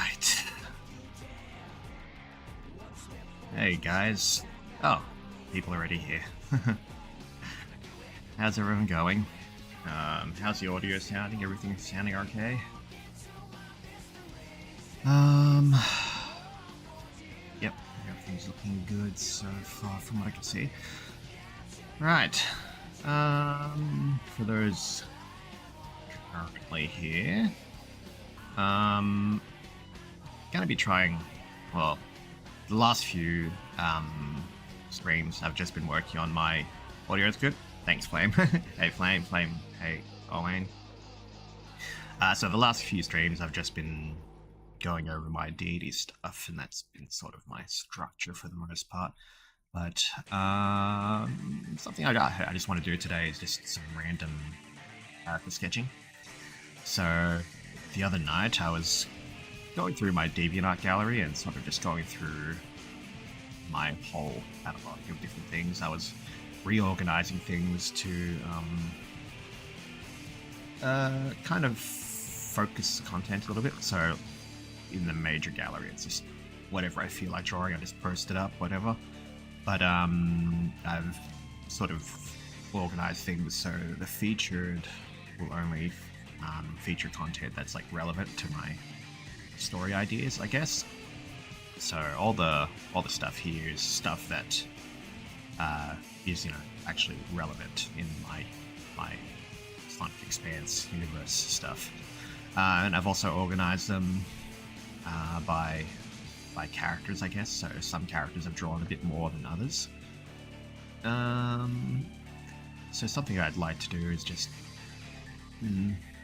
Right. Hey guys. Oh, people already here. How's everyone going? How's the audio sounding? Everything sounding okay? Yep, everything's looking good so far from what I can see. Right. For those currently here, gonna be trying, well, the last few streams I've just been working on my audio. Is good. Thanks, Flame. Hey, Flame. Hey, Owen. So the last few streams I've just been going over my deity stuff, and that's been sort of my structure for the most part. But something I just want to do today is just some random character sketching. So the other night I was going through my DeviantArt gallery and sort of just going through my whole catalog of different things. I was reorganizing things to kind of focus content a little bit. So in the major gallery, it's just whatever I feel like drawing, I just post it up, whatever. But I've sort of organized things so the featured will only feature content that's like relevant to my story ideas, I guess. So all the stuff here is stuff that is, actually relevant in my Sonic Expanse universe stuff. And I've also organized them by characters, I guess. So some characters I've drawn a bit more than others. So something I'd like to do is just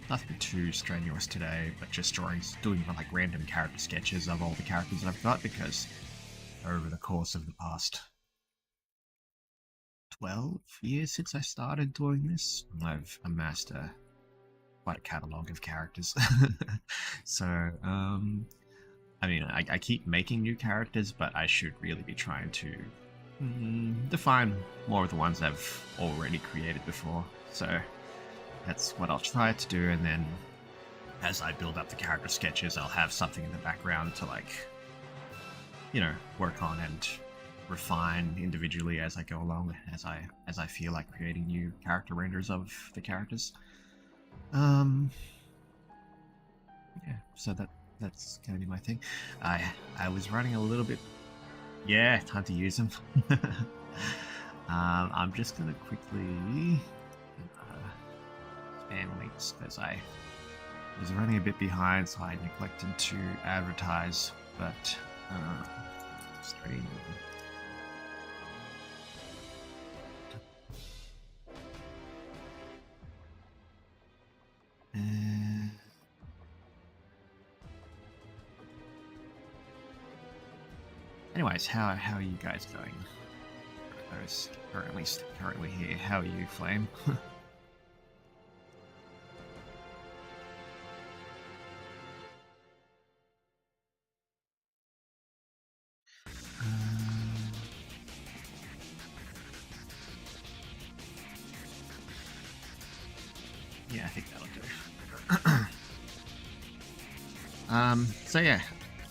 nothing too strenuous today, but just doing like random character sketches of all the characters that I've got, because over the course of the past 12 years since I started doing this, I've amassed quite a catalogue of characters. So, I mean, I keep making new characters, but I should really be trying to define more of the ones I've already created before. So that's what I'll try to do, and then as I build up the character sketches, I'll have something in the background to work on and refine individually as I go along, as I feel like creating new character renders of the characters. Yeah, so that's gonna be my thing. I was running a little bit. Yeah, time to use them. I'm just gonna quickly spam links because I was running a bit behind, so I neglected to advertise. But stream. Anyways, how are you guys going? Those currently here. How are you, Flame? Yeah, I think that'll do. So yeah,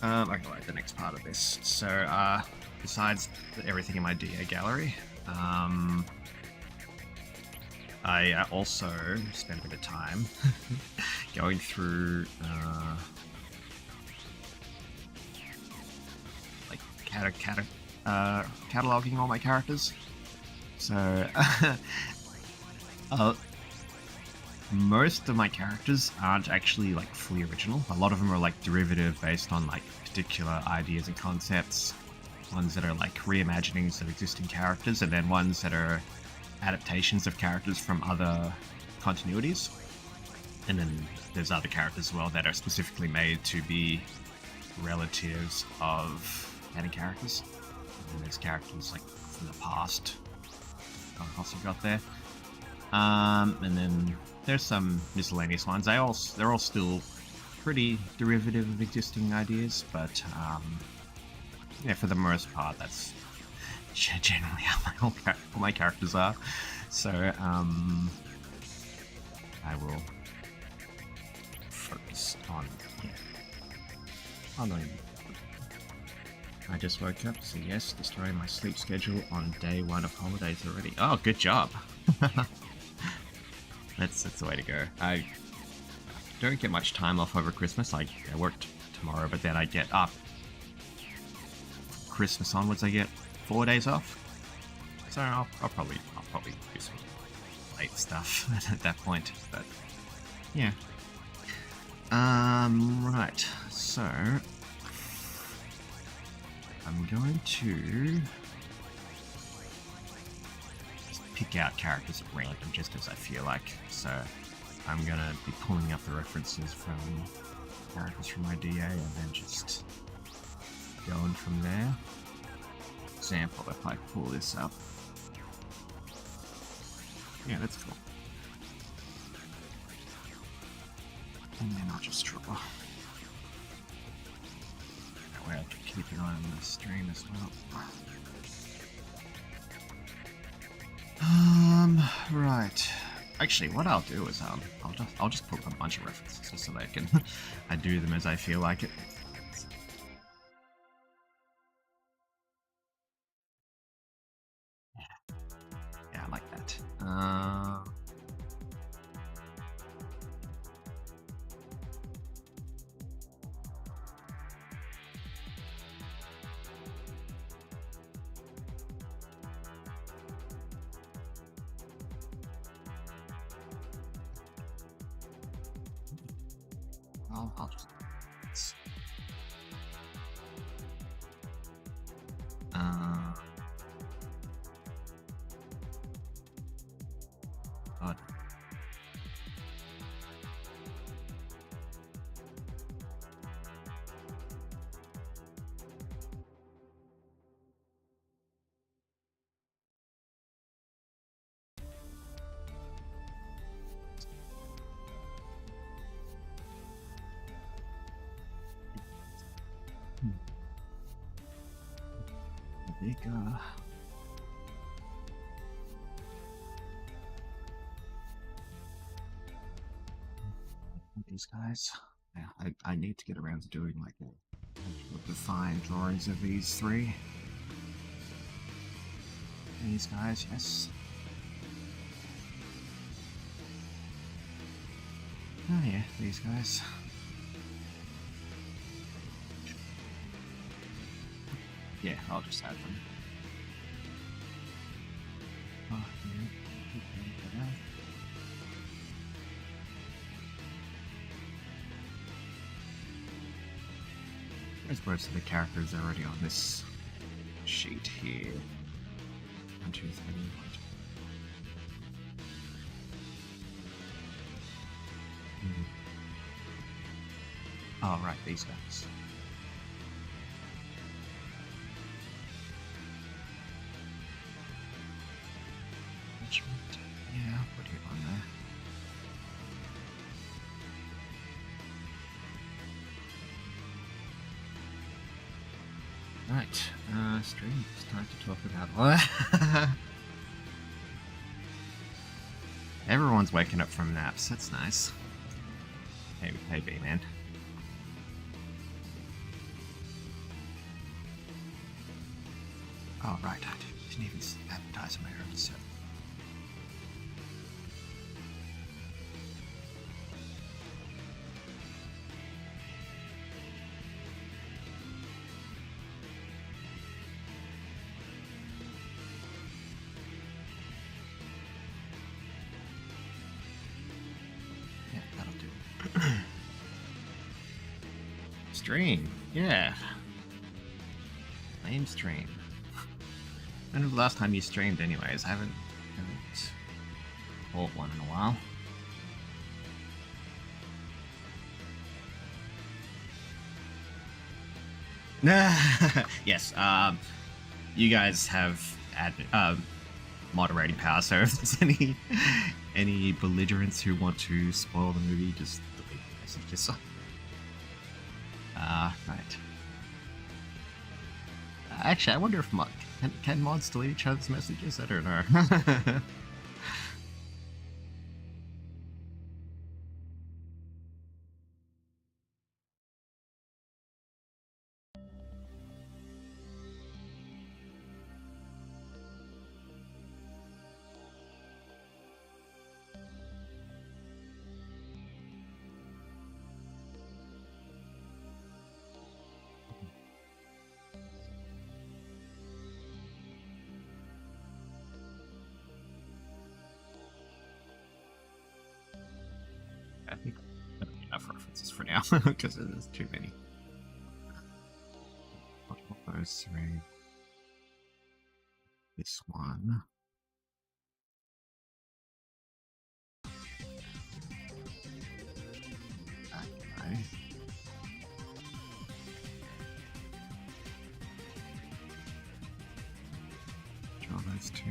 okay, the next part of this. So, besides everything in my DA gallery, I also spent a bit of time going through, like cataloging all my characters. So, most of my characters aren't actually like fully original. A lot of them are like derivative based on like particular ideas and concepts. Ones that are like reimaginings of existing characters, and then ones that are adaptations of characters from other continuities. And then there's other characters as well that are specifically made to be relatives of canon characters. And there's characters like from the past I've also got there. And then there's some miscellaneous ones. They're all still pretty derivative of existing ideas, but yeah, for the most part, that's generally how all my characters are. So I will focus on Oh no. I just woke up, so yes, destroying my sleep schedule on day 1 of holidays already. Oh, good job. That's the way to go. I don't get much time off over Christmas. I worked tomorrow, but then I get up. Christmas onwards, I get 4 days off. So I'll probably do some late stuff at that point. But yeah. Right. So I'm going to just pick out characters at random, just as I feel like. So I'm gonna be pulling up the references from characters from my DA and then just going from there. Example, if I pull this up. Yeah, that's cool. And then I'll just draw. That way I can keep an eye on the stream as well. Right. Actually, what I'll do is I'll just pull up a bunch of references just so that I do them as I feel like it. Yeah, I like that. I'll just God. Big, these guys. Yeah, I need to get around to doing like the fine drawings of these three. These guys, yes. Oh yeah, these guys. Yeah, I'll just add them. Oh, yeah. There's most of the characters already on this sheet here. 1, 2, 3, 1, 2. Oh, right, these guys. Yeah, I'll put it on there. Right, stream, it's time to talk about what? Everyone's waking up from naps, that's nice. Hey B-Man. Oh, right, I didn't even advertise on my own set. Stream, yeah. Lame stream. When was the last time you streamed anyways? I haven't caught one in a while. Yes, you guys have moderating power, so if there's any belligerents who want to spoil the movie, just delete the messages. Right. Actually, I wonder if can mods delete each other's messages? I don't know. now because there's too many. What were those three? This one. Okay. Draw those two.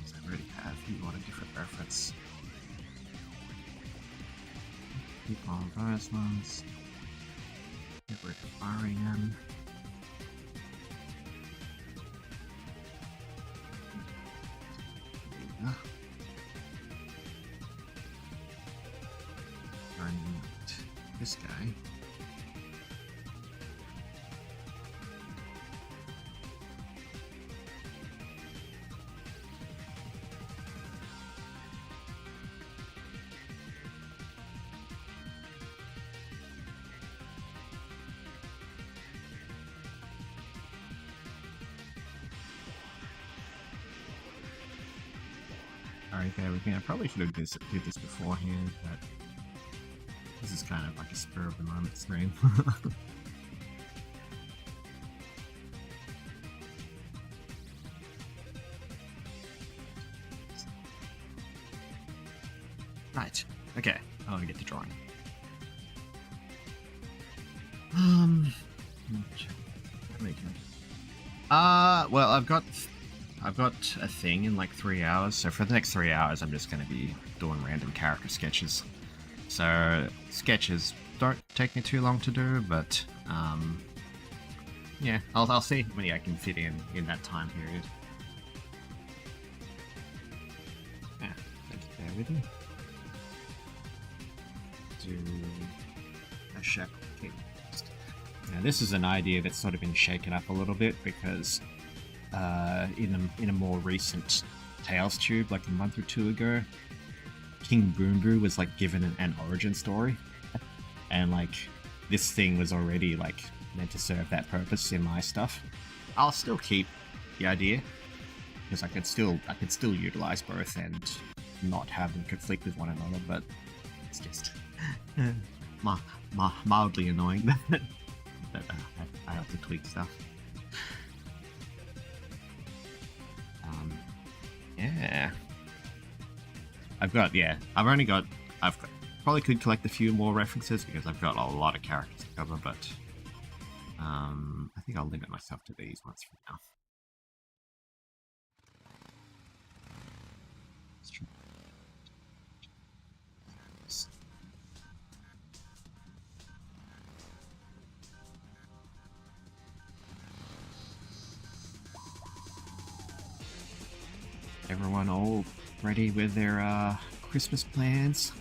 I already have. You want a different reference. Keep all those ones. Get rid of firing them. This guy. Alright, there we go. I probably should have did this beforehand, but this is kind of like a spur of the moment stream. Right. Okay. I'll get to drawing. Well, I've got a thing in like 3 hours, so for the next 3 hours I'm just going to be doing random character sketches. So sketches don't take me too long to do, but yeah, I'll see how many I can fit in that time period. Yeah, let's bear with me. Do a Shackled King. Now this is an idea that's sort of been shaken up a little bit because in a more recent Tales tube, like a month or two ago, King Boombu was like given an origin story, and like this thing was already like meant to serve that purpose in my stuff. I'll still keep the idea because I could still utilize both and not have them conflict with one another, but it's just mildly annoying that I have to tweak stuff. Yeah. I've probably could collect a few more references because I've got a lot of characters to cover, but I think I'll limit myself to these ones for now. Everyone all ready with their Christmas plans?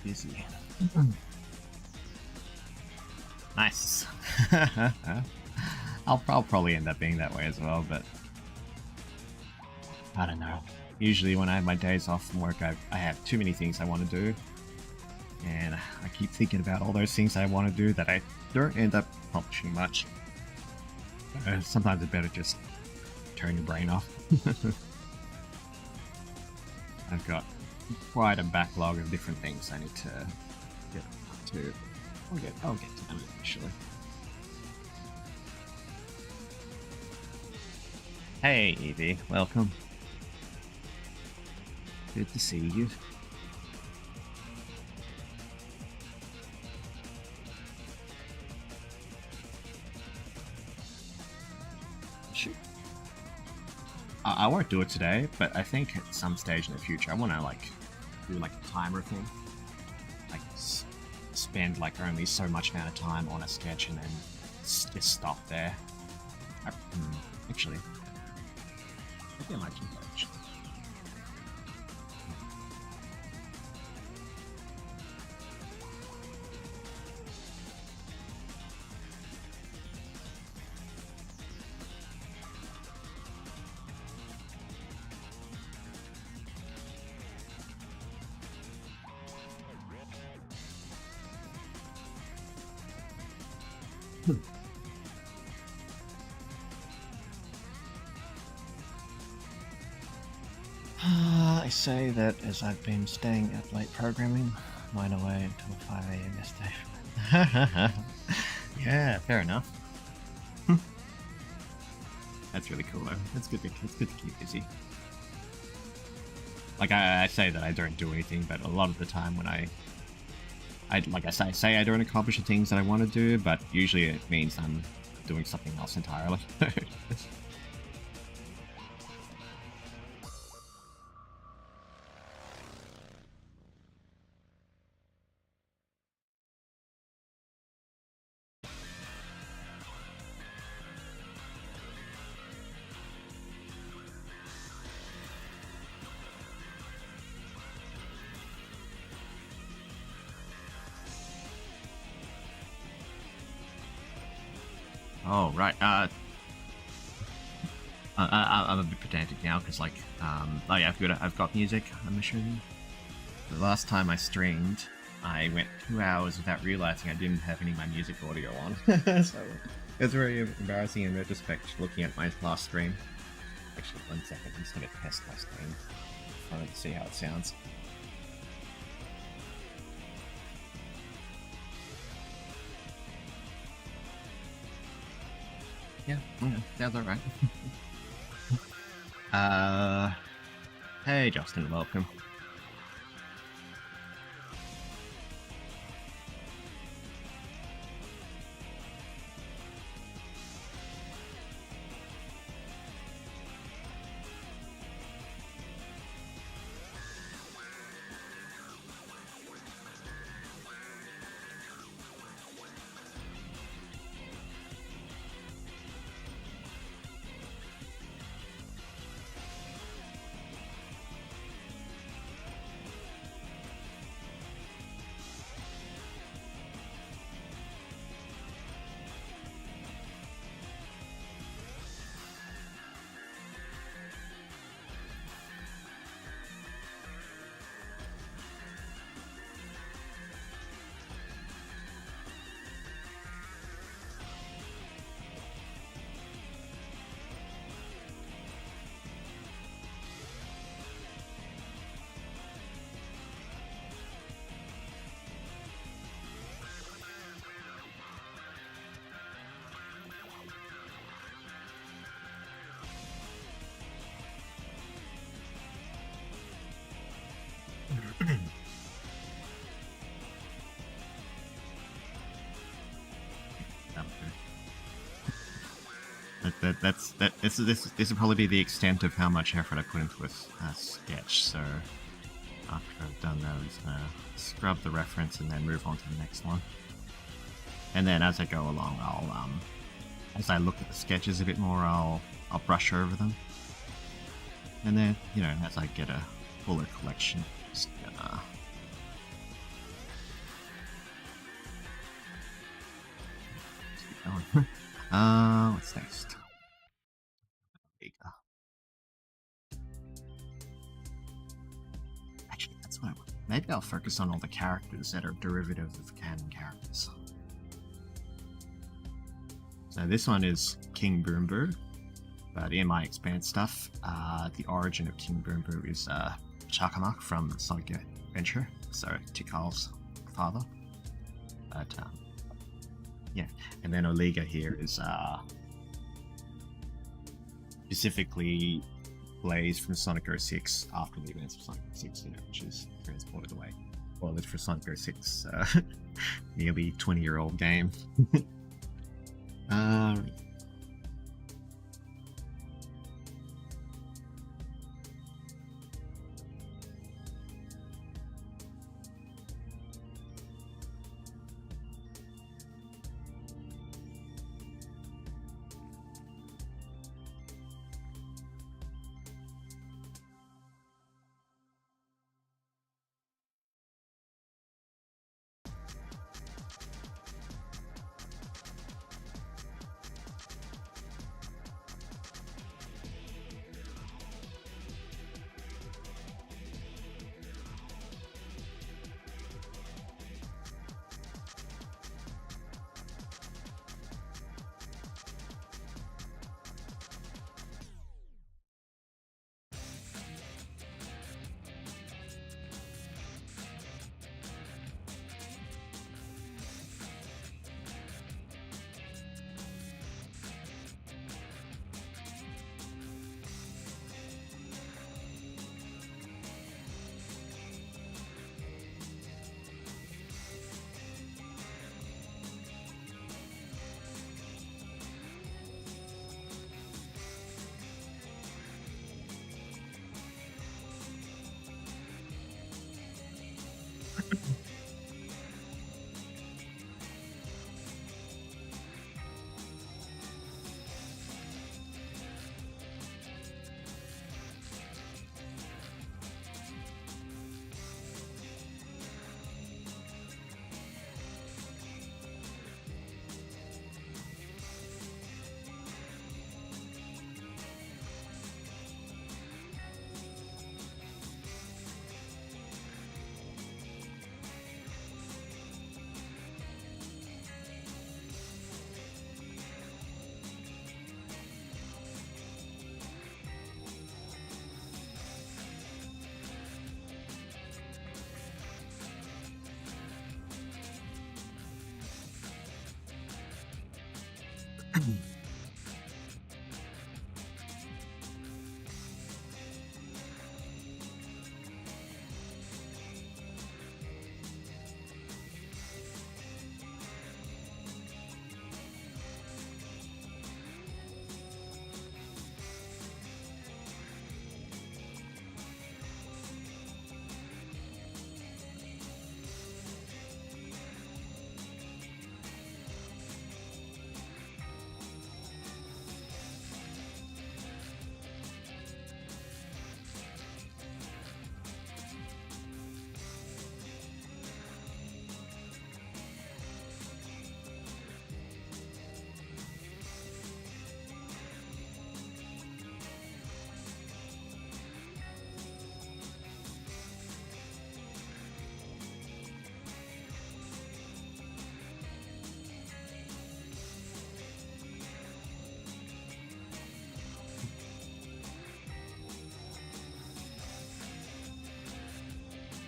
Busy. Nice. I'll probably end up being that way as well, but I don't know. Usually when I have my days off from work, I have too many things I want to do, and I keep thinking about all those things I want to do that I don't end up accomplishing much. Sometimes it's better just turn your brain off. I've got quite a backlog of different things I need to get to. I'll get to them eventually. Hey, Evie, welcome. Good to see you. Shoot. I won't do it today, but I think at some stage in the future I want to like do like a timer thing, like spend like only so much amount of time on a sketch and then just stop there. Actually, I think I might do that. Actually. I say that as I've been staying up late programming, wide away until 5 AM yesterday. Yeah, fair enough. That's really cool though. It's good to keep busy. Like I say that I don't do anything, but a lot of the time when I like I say I don't accomplish the things that I want to do, but usually it means I'm doing something else entirely. Oh right. I'm a bit pedantic now because like oh yeah, I've got music. I'm assuming. The last time I streamed, I went 2 hours without realizing I didn't have any of my music audio on. So it was very embarrassing in retrospect looking at my last stream. Actually, 1 second. I'm just gonna test my stream. I want to see how it sounds. Yeah, sounds alright. Hey Justin, welcome. This will probably be the extent of how much effort I put into a sketch. So after I've done those, scrub the reference and then move on to the next one. And then as I go along, I'll as I look at the sketches a bit more, I'll brush over them. And then as I get a fuller collection, just keep going. What's next? Actually, that's what I want. Maybe I'll focus on all the characters that are derivatives of canon characters. So this one is King Boomboo, but in my Expanse stuff, the origin of King Boomboo is Chakamak from Sonic Adventure, so Tikal's father. But yeah, and then Oliga here is specifically Blaze from Sonic 06 after the events of Sonic 06, which is transported away. Well, it's for Sonic 06, nearly 20-year-old game.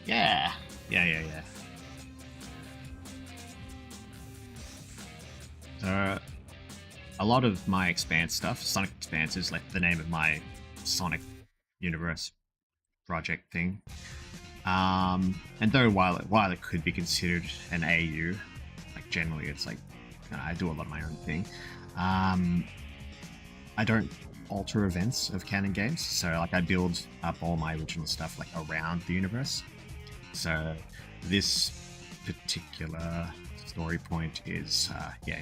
Yeah. So, a lot of my Expanse stuff, Sonic Expanse is like the name of my Sonic universe project thing. And though while it could be considered an AU, like generally it's like I do a lot of my own thing. I don't alter events of canon games, so like I build up all my original stuff like around the universe. So this particular story point is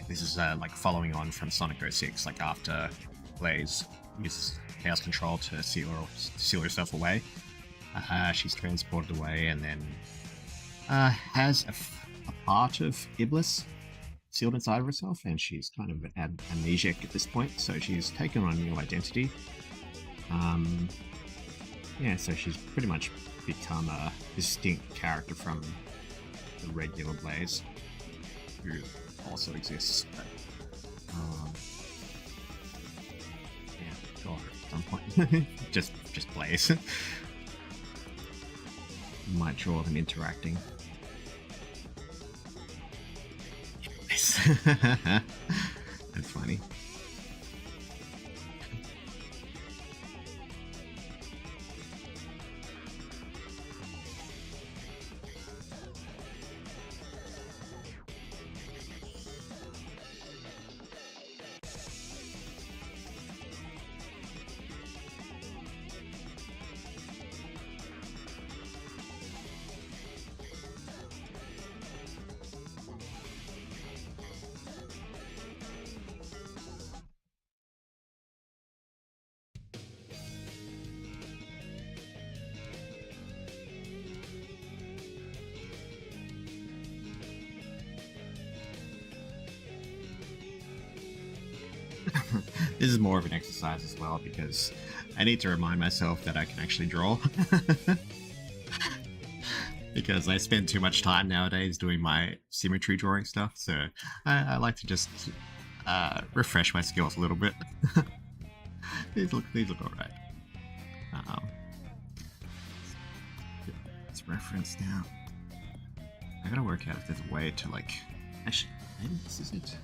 this is like following on from Sonic 06, like after Blaze uses Chaos Control to seal herself away. She's transported away and then has a part of Iblis sealed inside of herself, and she's kind of amnesiac at this point, so she's taken on a new identity. So she's pretty much become a distinct character from the regular Blaze, who also exists. But, sure, at some point. just Blaze. Might draw them interacting. That's funny. This is more of an exercise as well because I need to remind myself that I can actually draw. Because I spend too much time nowadays doing my symmetry drawing stuff, so I like to just refresh my skills a little bit. these look alright. It's reference now. I gotta work out if there's a way to like. Actually, maybe this is it.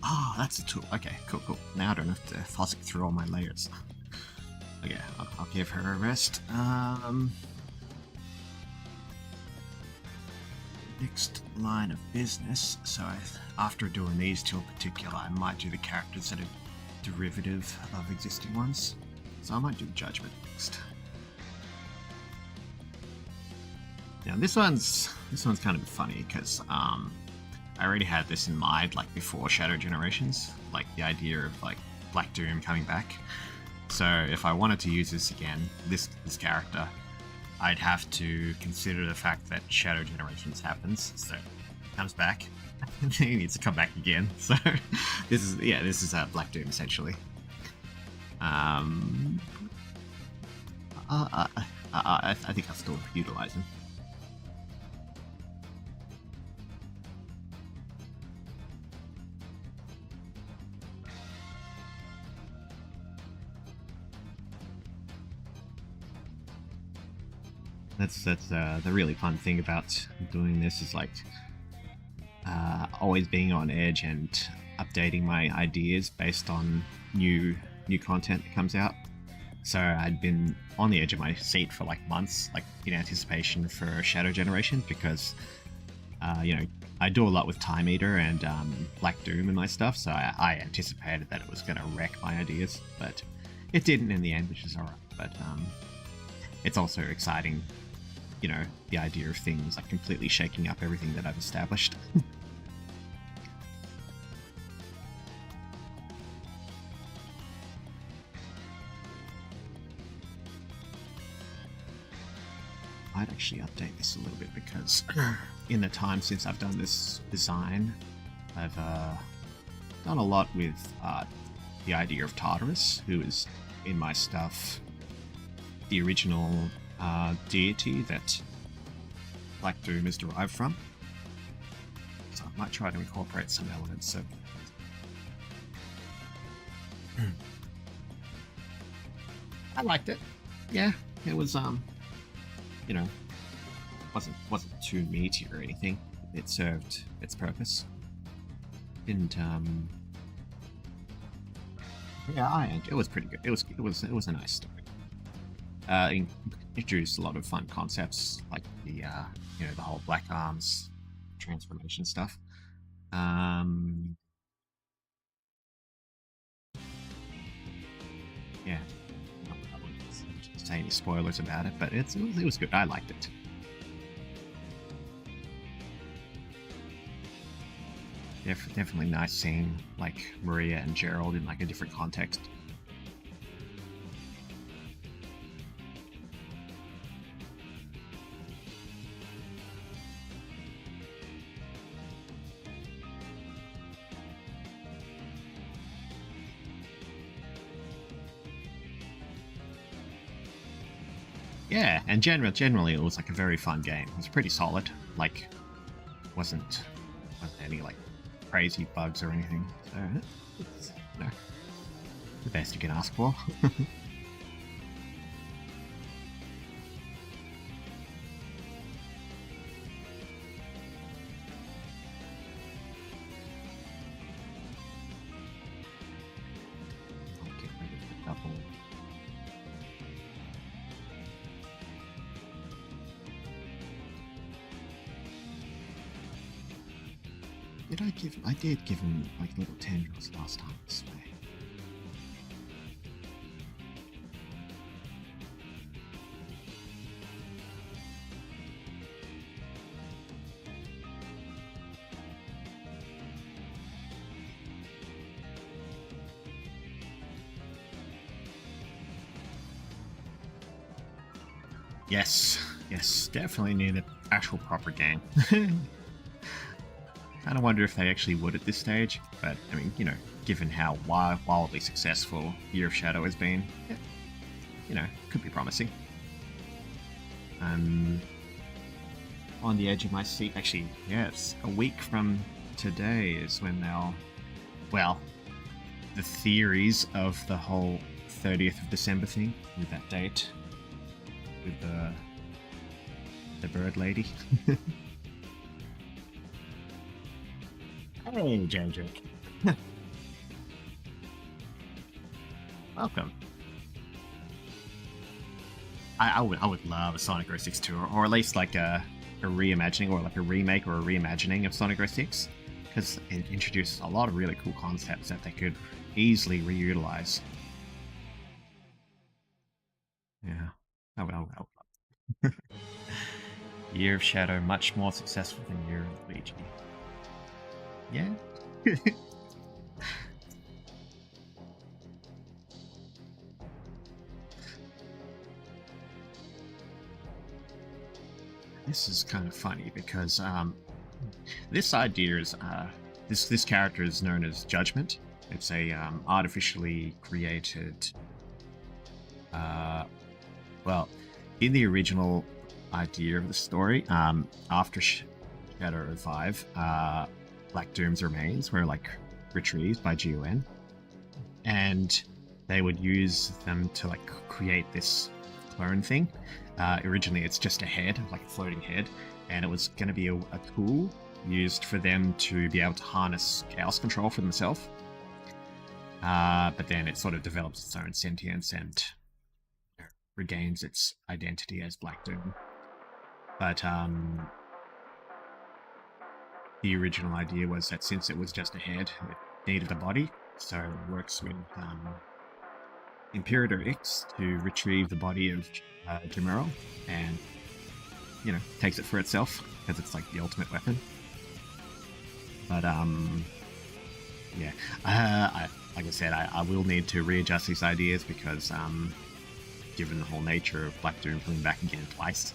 Ah, that's a tool. Okay, cool. Now I don't have to fuss it through all my layers. Okay, I'll give her a rest. Next line of business. So after doing these two in particular, I might do the characters that are derivative of existing ones. So I might do Judgment next. Now this one's kind of funny because I already had this in mind like before Shadow Generations, like the idea of like Black Doom coming back. So if I wanted to use this again, this character, I'd have to consider the fact that Shadow Generations happens, so it comes back. He needs to come back again. So this is Black Doom essentially. I think I'll still utilize him. That's the really fun thing about doing this is like always being on edge and updating my ideas based on new content that comes out. So I'd been on the edge of my seat for like months, like in anticipation for Shadow Generations, because I do a lot with Time Eater and Black Doom and my stuff, so I anticipated that it was going to wreck my ideas, but it didn't in the end, which is alright. But it's also exciting, the idea of things like completely shaking up everything that I've established. I'd actually update this a little bit because in the time since I've done this design, I've done a lot with the idea of Tartarus, who is in my stuff the original deity that Black Doom is derived from. So I might try to incorporate some elements of I liked it. Yeah, it was wasn't too meaty or anything. It served its purpose. Didn't it was pretty good. It was a nice story. Introduced a lot of fun concepts like the the whole Black Arms transformation stuff. Yeah, I wouldn't say any spoilers about it, but it was good. I liked it. Definitely nice seeing like Maria and Gerald in like a different context. Yeah, and generally it was like a very fun game. It was pretty solid. Like, wasn't any like crazy bugs or anything. So it's the best you can ask for. I'll get rid of the double. I did give him like little tendrils last time this way. Yes, definitely need to actual proper game. Kind of wonder if they actually would at this stage, but I mean, you know, given how wildly successful Year of Shadow has been, you know, could be promising. I'm on the edge of my seat. Actually, yes, a week from today is when they'll, well, the theories of the whole 30th of December thing with that date with the bird lady. Hey, Jandrick. Welcome. I would love a Sonic 06 tour, or at least like a reimagining, or like a remake or a reimagining of Sonic 06, because it introduces a lot of really cool concepts that they could easily reutilize. Yeah. Oh. Year of Shadow, much more successful than Year of Luigi. Yeah. This is kind of funny because this idea is this character is known as Judgment. It's a artificially created. Well, in the original idea of the story, after Shadow of 5, Black Doom's remains were like retrieved by GUN, and they would use them to like create this clone thing. Originally, it's just a head, like a floating head, and it was going to be a tool used for them to be able to harness chaos control for themselves. But then it sort of develops its own sentience and regains its identity as Black Doom. But the original idea was that since it was just a head, it needed a body, so it works with Imperator X to retrieve the body of Jamero, and, you know, takes it for itself, because it's like the ultimate weapon. But, yeah, like I said, I will need to readjust these ideas, because, given the whole nature of Black Doom coming back again twice.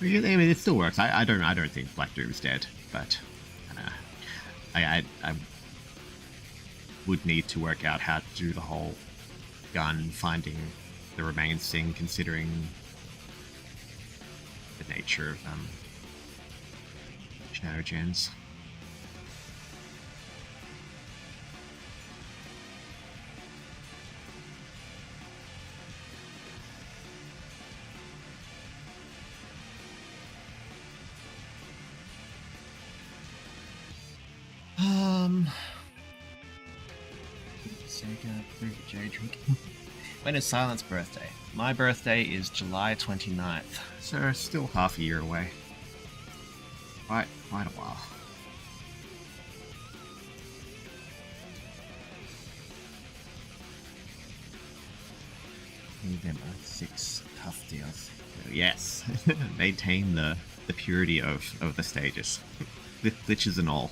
I mean, it still works. I don't think Black Doom's dead, but I would need to work out how to do the whole gun finding the remains thing, considering the nature of Shadow Gens. Sega, Jadrick. When is Silent's birthday? My birthday is July 29th, so still half a year away. Quite a while. Give them 6 tough deals. Yes, maintain the purity of the stages, glitches and all.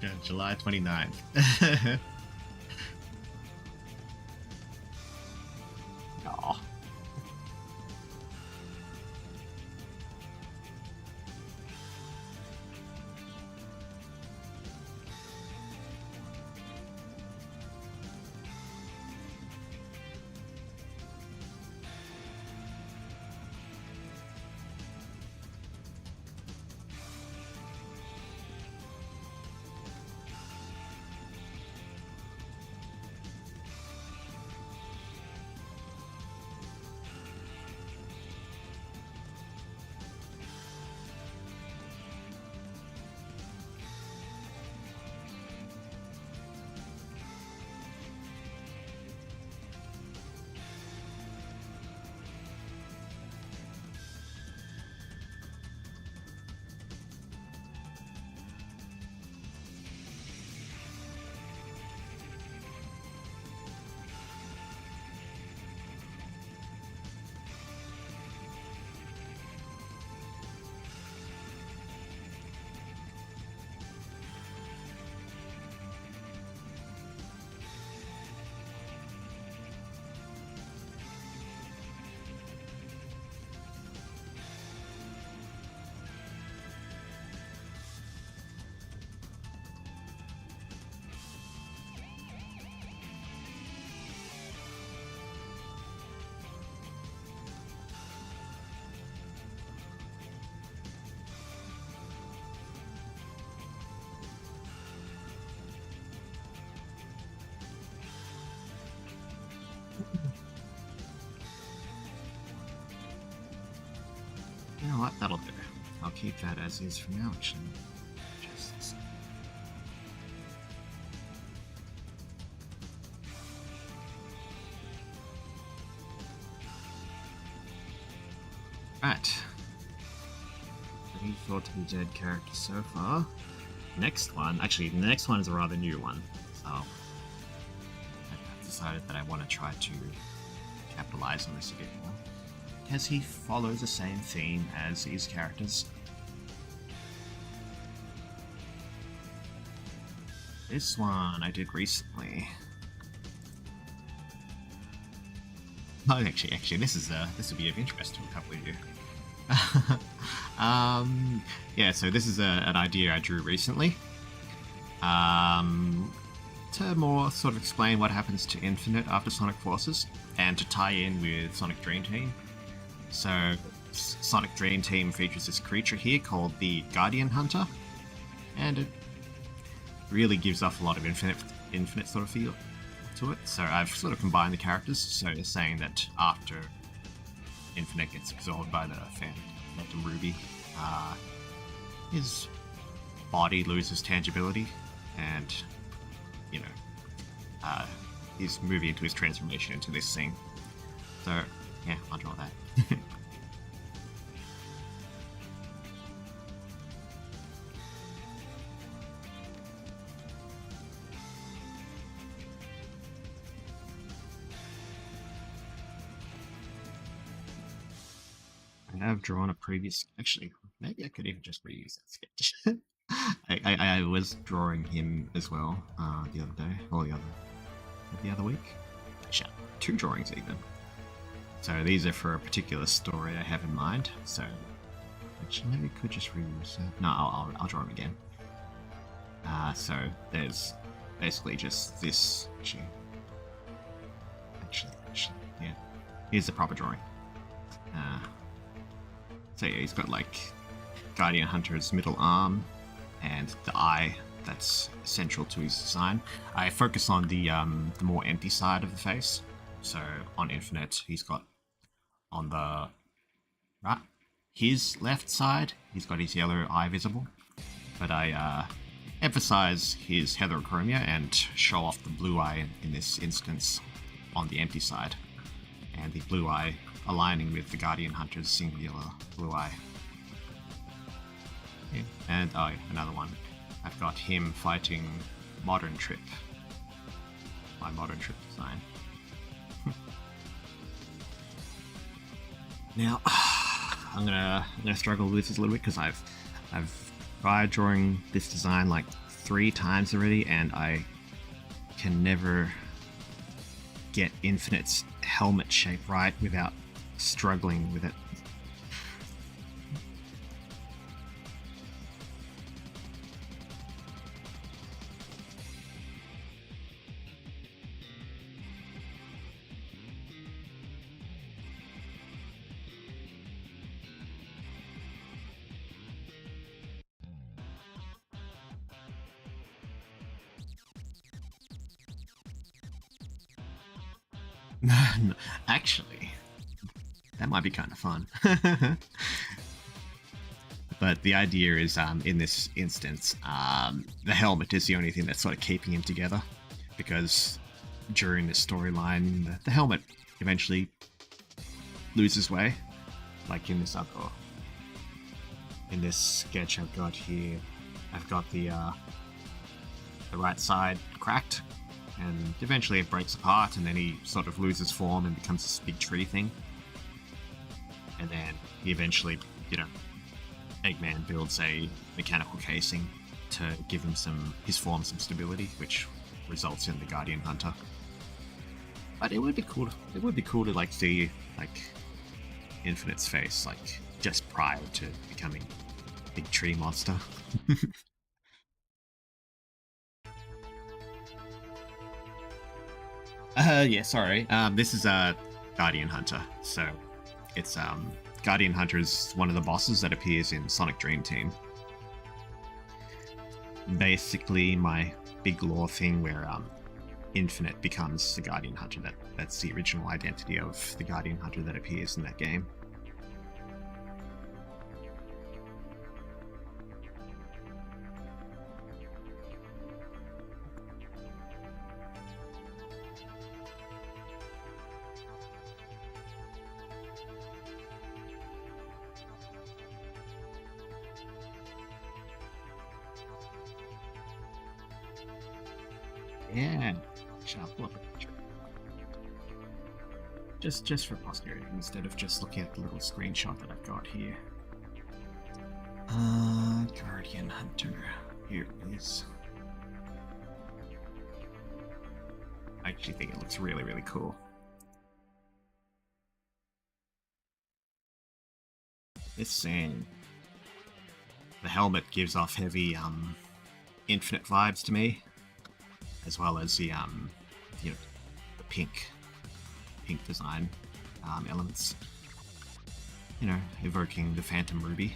Yeah, July 29th. Aw. keep that as is for now, actually. Just... Right. Any thought to be dead characters so far? Next one, actually, the next one is a rather new one. So I've decided that I want to try to capitalize on this a bit more, because he follows the same theme as these characters. This one I did recently. Oh, actually, this will be of interest to a couple of you. Yeah, so this is an idea I drew recently. To more sort of explain what happens to Infinite after Sonic Forces, and to tie in with Sonic Dream Team. So, Sonic Dream Team features this creature here called the Guardian Hunter, and it really gives off a lot of Infinite sort of feel to it. So I've sort of combined the characters, so they're saying that after Infinite gets absorbed by the Phantom Ruby, his body loses tangibility, and, you know, he's moving into his transformation into this thing. So, yeah, I'll draw that. I have drawn a previous... Actually, maybe I could even just reuse that sketch. I was drawing him as well the other day, or the other week. Actually, 2 drawings even. So these are for a particular story I have in mind. So actually, maybe we could just reuse that. No, I'll draw him again. So there's basically just this. Actually, yeah. Here's the proper drawing. So yeah, he's got like Guardian Hunter's middle arm and the eye that's central to his design. I focus on the more empty side of the face. So on Infinite, he's got on the his left side, he's got his yellow eye visible, but I emphasize his heterochromia and show off the blue eye in this instance on the empty side, and the blue eye aligning with the Guardian Hunter's singular blue eye. Yeah. And another one. I've got him fighting Modern Trip. My Modern Trip design. Now, I'm gonna struggle with this a little bit because I've tried drawing this design like 3 times already, and I can never get Infinite's helmet shape right without struggling with it. Actually, that might be kind of fun. But the idea is, in this instance, the helmet is the only thing that's sort of keeping him together, because during this storyline, the helmet eventually loses way. Like in this in this sketch I've got here, I've got the right side cracked, and eventually it breaks apart, and then he sort of loses form and becomes this big tree thing. And then he eventually, you know, Eggman builds a mechanical casing to give him his form some stability, which results in the Guardian Hunter. But it would be cool. It would be cool to like see like Infinite's face, like just prior to becoming a big tree monster. Yeah, sorry. This is a Guardian Hunter. So it's Guardian Hunter is one of the bosses that appears in Sonic Dream Team. Basically, my big lore thing where Infinite becomes the Guardian Hunter. That's the original identity of the Guardian Hunter that appears in that game. Yeah. Shall pull up a picture. Just for posterity, instead of just looking at the little screenshot that I've got here. Guardian Hunter. Here it is. I actually think it looks really, really cool. This thing. The helmet gives off heavy, Infinite vibes to me, as well as the, you know, the pink design elements. You know, evoking the Phantom Ruby.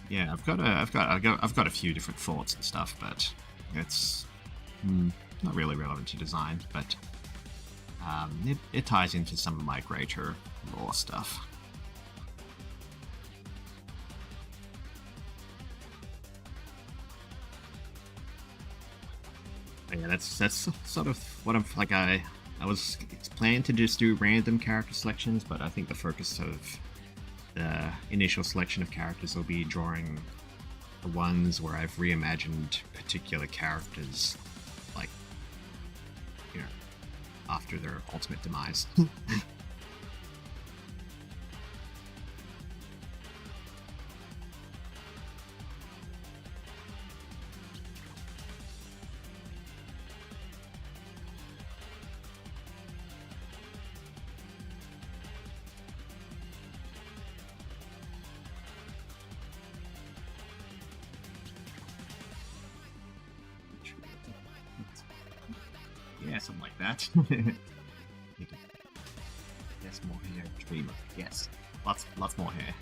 Yeah, I've got a few different thoughts and stuff, but it's not really relevant to design. But it ties into some of my greater lore stuff. But yeah, that's sort of what I'm like. I was planning to just do random character selections, but I think the focus of the initial selection of characters will be drawing the ones where I've reimagined particular characters, like, you know, after their ultimate demise. Yeah, something like that. Yes, more hair. Dreamer. Yes, lots more hair.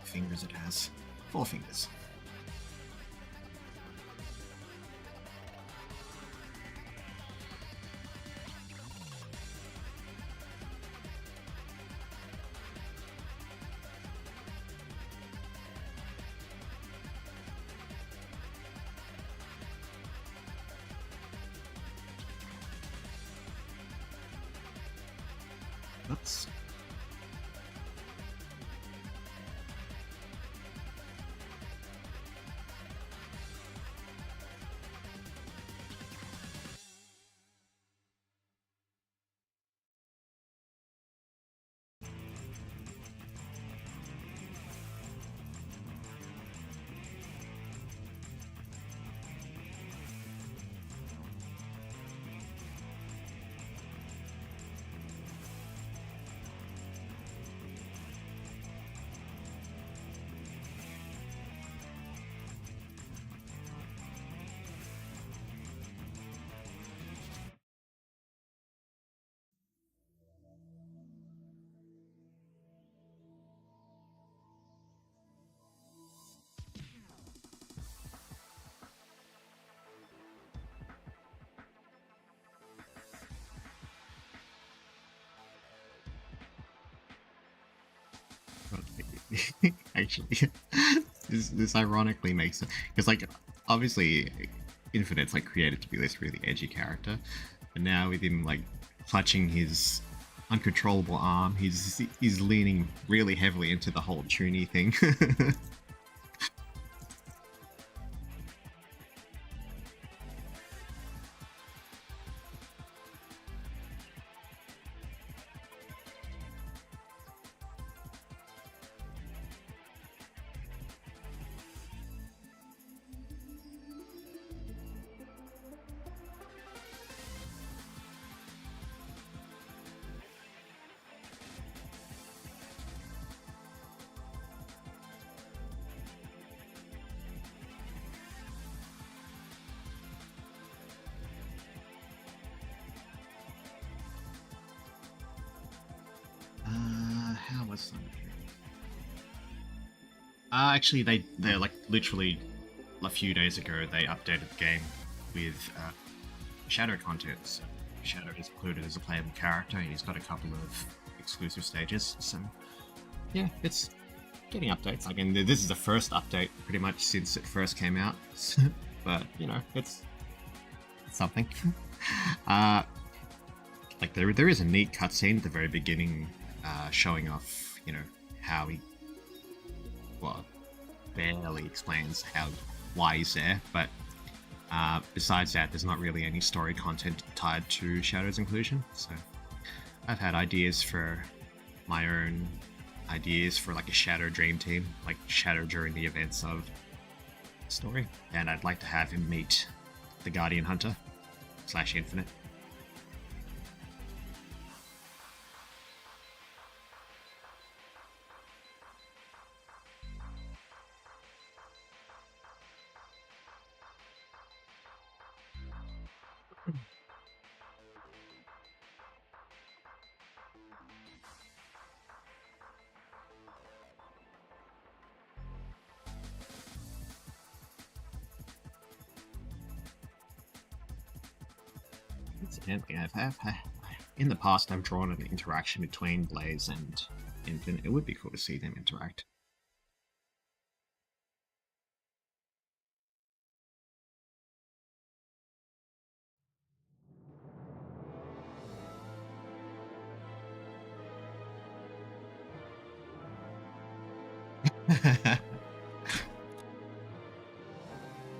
Fingers it has. 4 fingers. Oops. Actually, this ironically makes it because, like, obviously Infinite's like created to be this really edgy character, but now with him like clutching his uncontrollable arm, he's leaning really heavily into the whole Chuny thing. How was something? Actually, they're like literally a few days ago they updated the game with Shadow content. So Shadow is included as a playable character, and he's got a couple of exclusive stages. So yeah, it's getting updates. Again, this is the first update pretty much since it first came out, but you know, it's something. Like there is a neat cutscene at the very beginning, showing off, you know, how he, well, barely explains why he's there, but besides that, there's not really any story content tied to Shadow's inclusion. So I've had ideas for my own ideas for like a Shadow dream team, like Shadow during the events of the story, and I'd like to have him meet the Guardian Hunter / Infinite. Incidentally, in the past I've drawn an interaction between Blaze and Infinite. It would be cool to see them interact.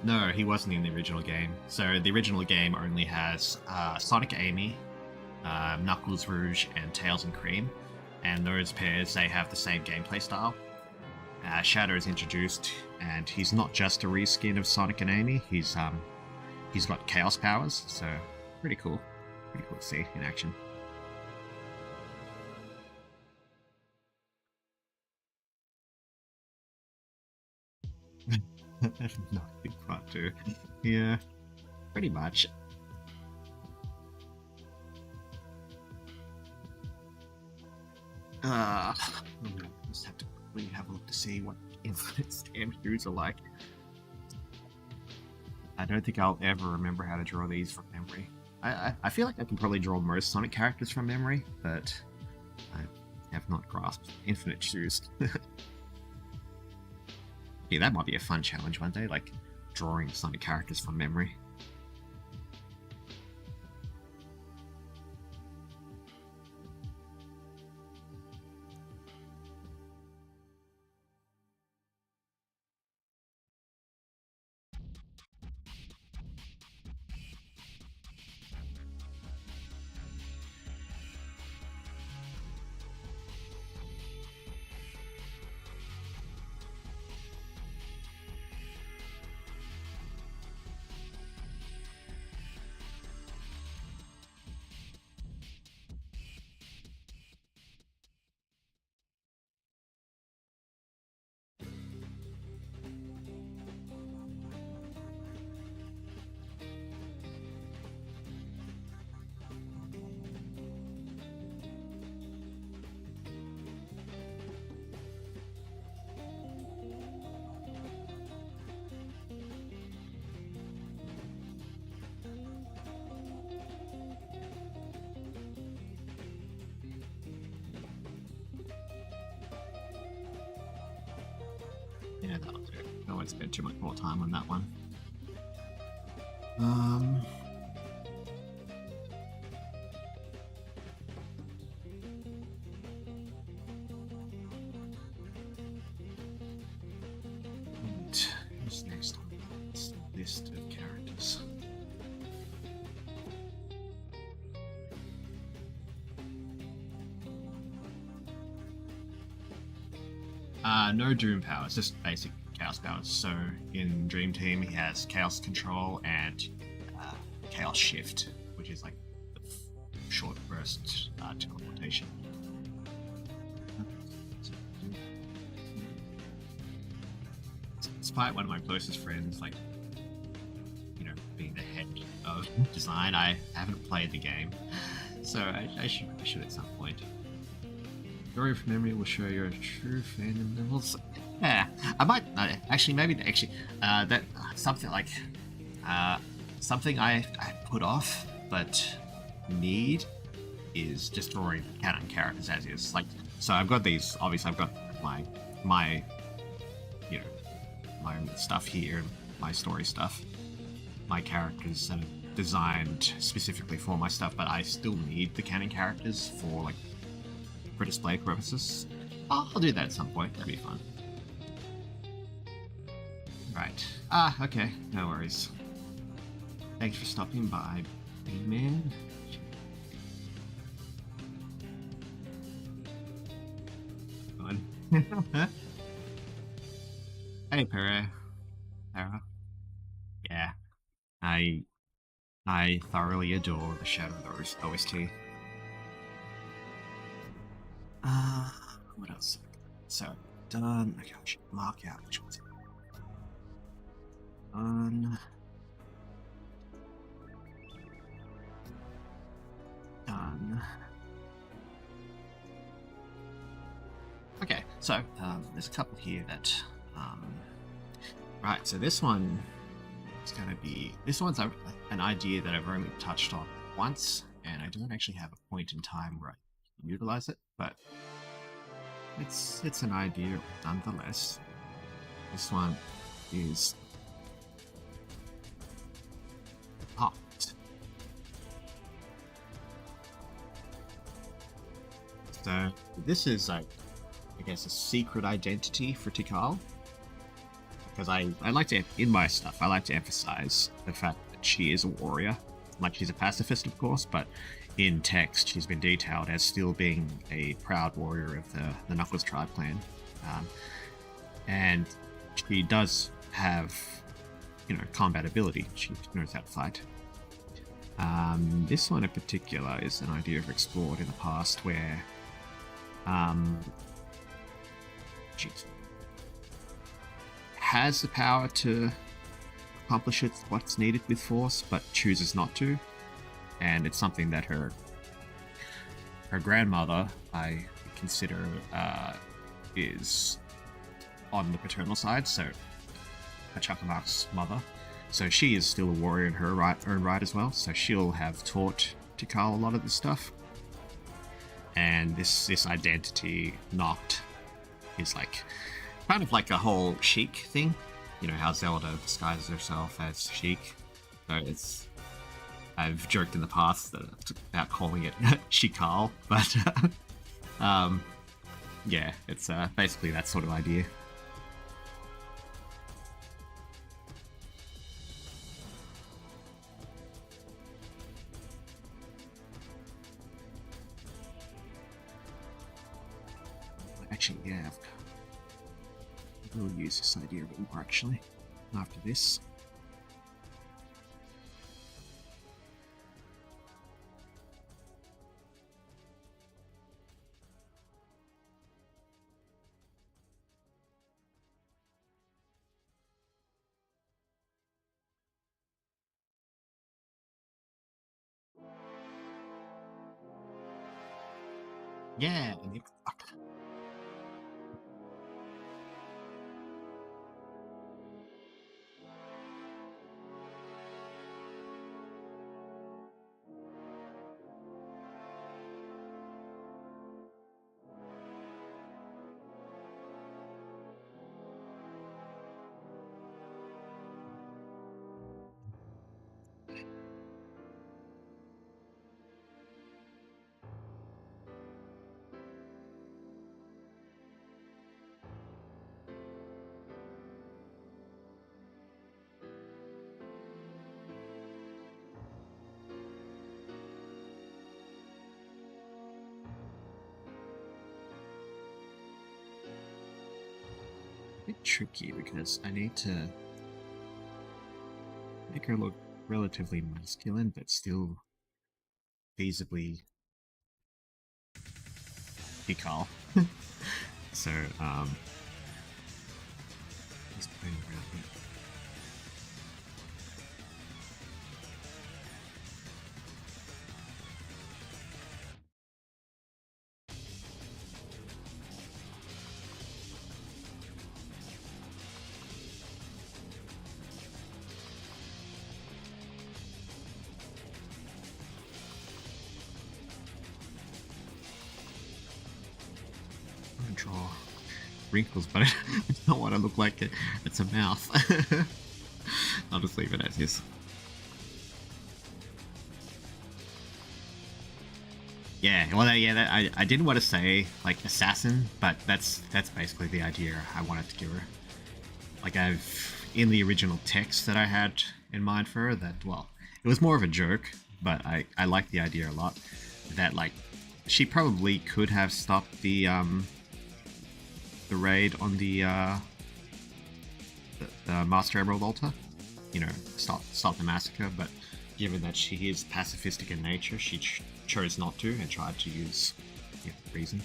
No, he wasn't in the original game. So the original game only has Sonic Amy, Knuckles Rouge, and Tails and Cream. And those pairs, they have the same gameplay style. Shadow is introduced, and he's not just a reskin of Sonic and Amy. He's got chaos powers, so pretty cool. Pretty cool to see in action. Not big part too. Yeah, pretty much. I'm gonna just have to quickly have a look to see what Infinite stand dudes are like. I don't think I'll ever remember how to draw these from memory. I feel like I can probably draw most Sonic characters from memory, but I have not grasped Infinite shoes. Yeah, that might be a fun challenge one day, like drawing Sonic characters from memory. Yeah, that'll do. I won't spend too much more time on that one. And who's next on this list of characters? No Doom powers, just basic Chaos powers. So in Dream Team, he has Chaos Control and Chaos Shift, which is like the short burst teleportation. Despite one of my closest friends, like, you know, being the head of design, I haven't played the game, so I should at some point. Drawing from memory will show your true fandom levels. Yeah, I might actually maybe that something like something I put off but need is just drawing canon characters as is. Like, so I've got these. Obviously, I've got my you know my stuff here, my story stuff, my characters that are designed specifically for my stuff. But I still need the canon characters for display purposes. I'll do that at some point. That'd be fun. Right. Okay. No worries. Thanks for stopping by, big man. Hey, Para. Yeah. I thoroughly adore the Shadow of the OST. What else? So, done. Okay, I should mark out which one's done. Done. Okay, so there's a couple here that right, so this one is going to be, this one's an idea that I've only touched on once, and I don't actually have a point in time where I can utilize it, but it's an idea nonetheless. This one is Noct. So this is like, I guess, a secret identity for Tikal. Because I like to, in my stuff, I like to emphasize the fact that she is a warrior. Like, she's a pacifist, of course, but in text, she's been detailed as still being a proud warrior of the Knuckles tribe clan. And she does have, combat ability. She knows how to fight. This one in particular is an idea I've explored in the past where, she has the power to accomplish what's needed with force, but chooses not to. And it's something that her grandmother, I consider, is on the paternal side, so Chuckamark's mother. So she is still a warrior in her own right as well, so she'll have taught Tikal a lot of this stuff. And this identity, Noct, is like kind of like a whole Sheik thing. You know how Zelda disguises herself as Sheik. So I've joked in the past about calling it Shikal, but yeah, it's basically that sort of idea. Actually, yeah, we'll use this idea a bit more actually after this. Yeah, fuck. Bit tricky because I need to make her look relatively masculine, but still feasibly Tikal. So, just playing around with it. draw wrinkles, but I don't want to look like it's a mouth. I'll just leave it as is. Yeah, well, yeah, I didn't want to say like assassin, but that's basically the idea I wanted to give her. Like in the original text that I had in mind for her, that, well, it was more of a joke, but I like the idea a lot. That like she probably could have stopped the raid on the Master Emerald altar, you know, stop the massacre. But given that she is pacifistic in nature, she chose not to and tried to use reason.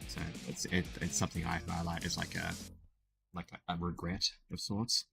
So it's something I highlight as like a regret of sorts.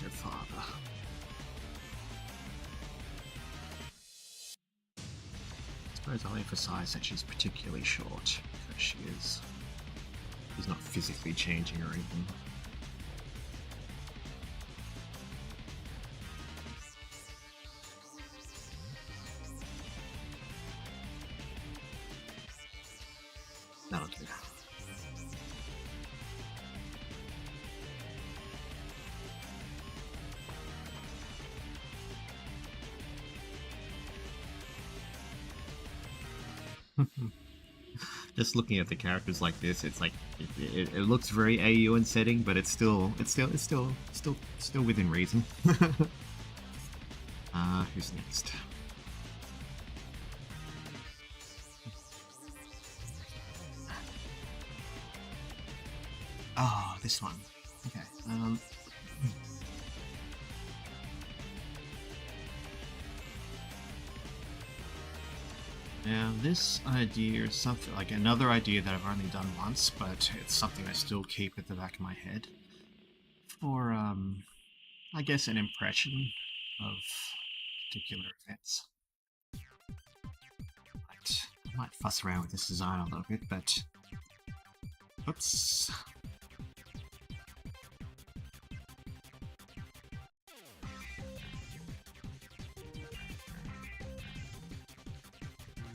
Her father. I suppose I'll emphasize that she's particularly short, because she's not physically changing or anything. That'll do. Just looking at the characters like this, it's like it looks very AU in setting, but it's still within reason. Who's next? Oh, this one. Okay. Now, this idea is something like another idea that I've only done once, but it's something I still keep at the back of my head for, I guess, an impression of particular events. I might fuss around with this design a little bit, but oops.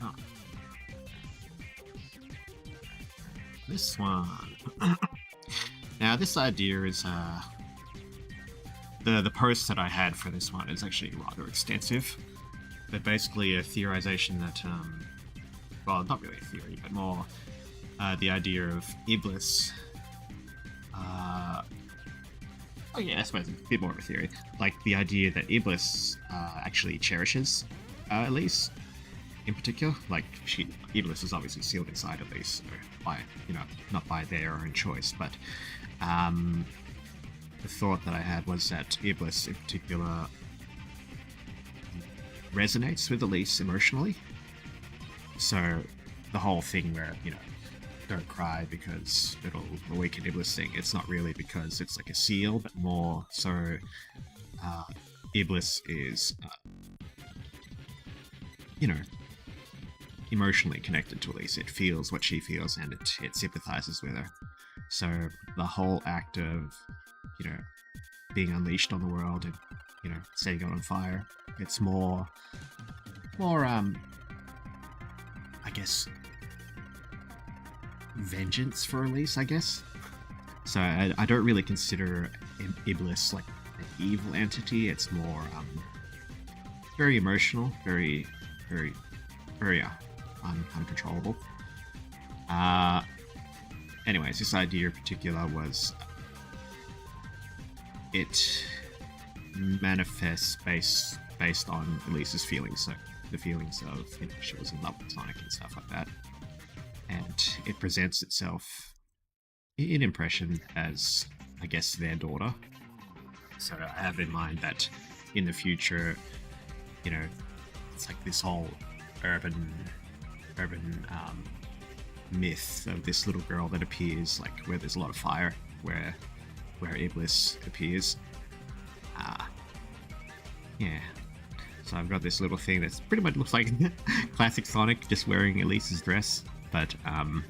Oh. This one. Now, this idea is the post that I had for this one is actually rather extensive, but basically a theorization that well, not really a theory, but more the idea of Iblis. Oh yeah, I suppose it's a bit more of a theory. Like the idea that Iblis actually cherishes Elise in particular. Like Iblis is obviously sealed inside Elise by, not by their own choice, but the thought that I had was that Iblis in particular resonates with Elise emotionally. So the whole thing where, don't cry because it'll awaken Iblis thing, it's not really because it's like a seal, but more so Iblis is, emotionally connected to Elise. It feels what she feels and it sympathizes with her. So the whole act of, being unleashed on the world and, setting it on fire, it's more, I guess, vengeance for Elise, I guess. So I don't really consider Iblis like an evil entity. It's more very emotional, very, very, very uncontrollable. Anyways, this idea in particular was it manifests based on Elise's feelings. So the feelings of, she was in love with Sonic and stuff like that. And it presents itself in impression as, I guess, their daughter. So I have in mind that in the future, it's like this whole urban myth of this little girl that appears, like where there's a lot of fire, where Iblis appears. Yeah. So I've got this little thing that's pretty much looks like classic Sonic, just wearing Elise's dress. But, yeah,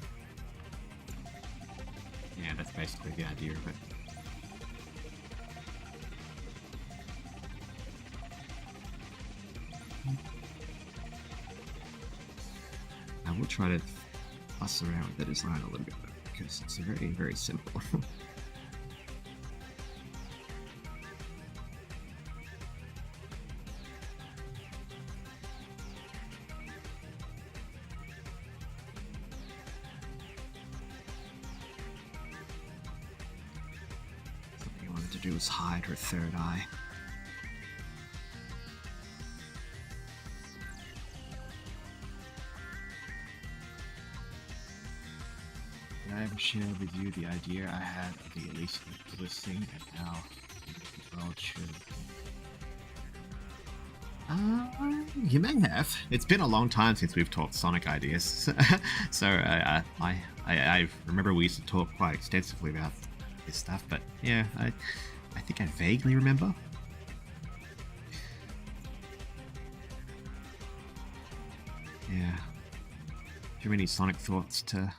that's basically the idea of it. I will try to fuss around with the design a little bit, because it's very, very simple. Do is hide her third eye. Did I ever share with you the idea I had of the Elise thing and how the world should? You may have. It's been a long time since we've talked Sonic ideas, so I remember we used to talk quite extensively about this stuff, but yeah, I think I vaguely remember. Yeah. Too many Sonic thoughts to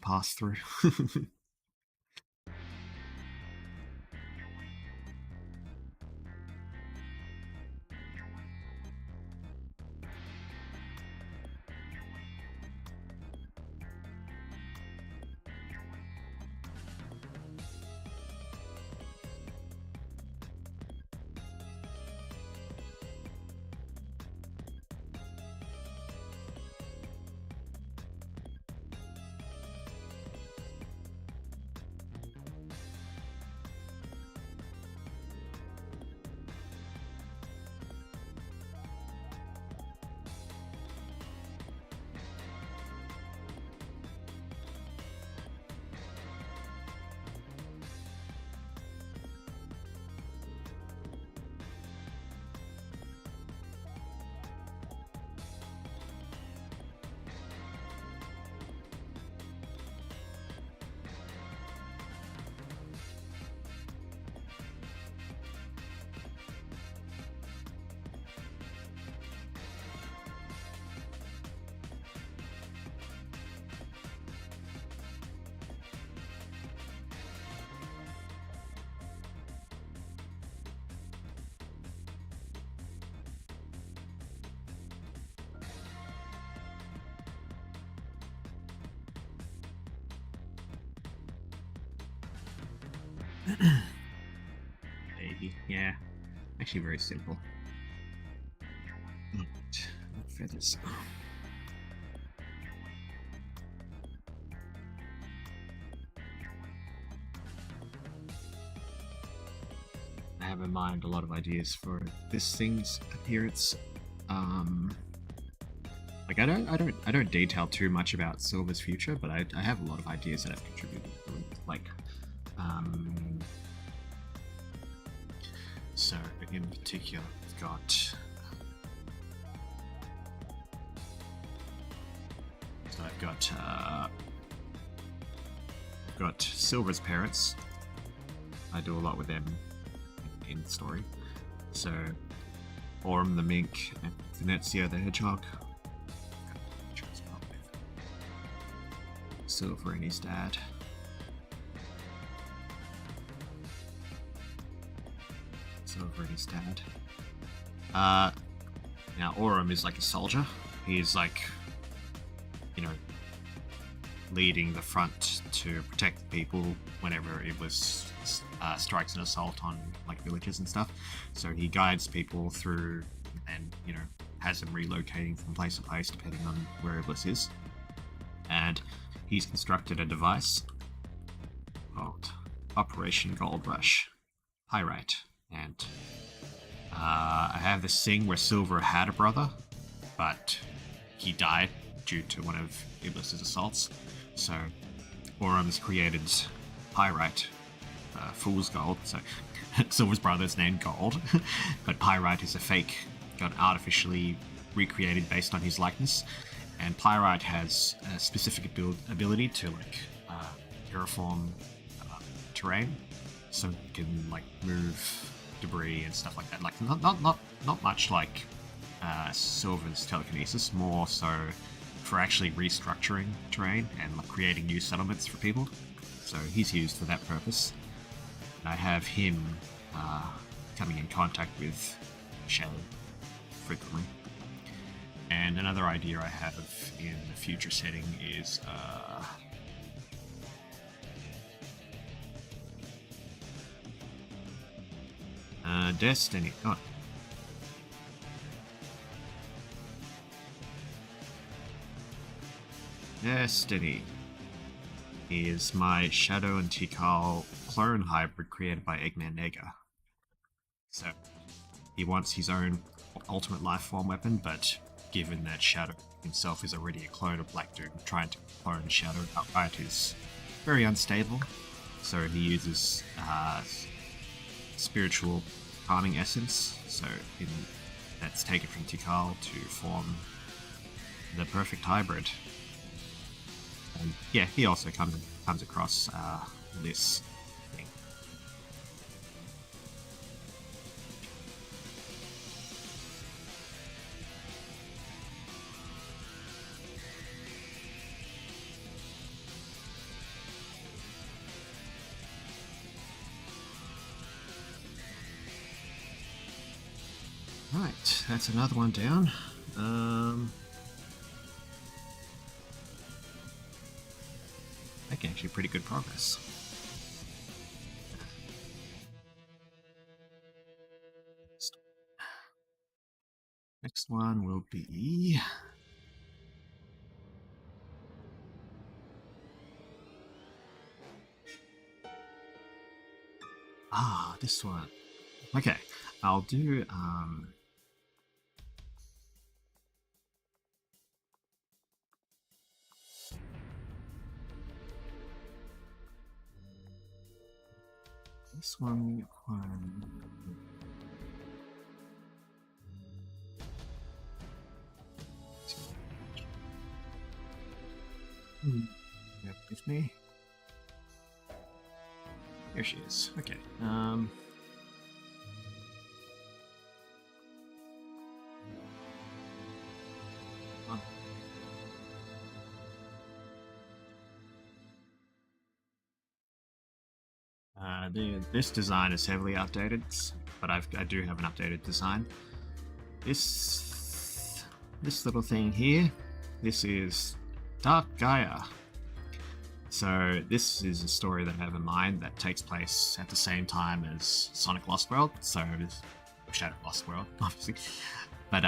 pass through. Baby, yeah. Actually very simple. Feathers. I have in mind a lot of ideas for this thing's appearance. Like I don't detail too much about Silver's future, but I have a lot of ideas that I've contributed. Like, so in particular, we've got. So I've got Silver's parents. I do a lot with them in the story. So, Orm the mink and Venezia the hedgehog. Silver and his dad. Silver and his dad. Now Orm is like a soldier. He's like, you know, leading the front to protect people whenever it was strikes an assault on like villages and stuff. So he guides people through and, you know, has them relocating from place to place depending on where Iblis is. And he's constructed a device called Operation Gold Rush Pyrite. And I have this thing where Silver had a brother, but he died due to one of Iblis's assaults. So Orm's created Pyrite, Fool's Gold. So Silver's brother's named Gold, but Pyrite is a fake, got artificially recreated based on his likeness. And Pyrite has a specific ability to like terraform terrain, so it can like move debris and stuff like that. Like not much like Silver's telekinesis, more so for actually restructuring terrain and like creating new settlements for people. So he's used for that purpose. And I have him coming in contact with Shay frequently. And another idea I have in the future setting is Destiny. Oh. Destiny is my Shadow and Tikal clone hybrid created by Eggman Nega. So he wants his own ultimate life form weapon, but given that Shadow himself is already a clone of Black Doom, trying to clone Shadow outright is very unstable. So he uses spiritual calming essence, so that's taken from Tikal to form the perfect hybrid. And yeah, he also comes across this thing. Right, that's another one down. Making actually pretty good progress. Next one will be this one. Okay, I'll do this one. Yep, with me. Here she is. Okay. This design is heavily outdated, but I do have an updated design. This little thing here, this is Dark Gaia. So this is a story that I have in mind that takes place at the same time as Sonic Lost World, so Shadow Lost World, obviously. But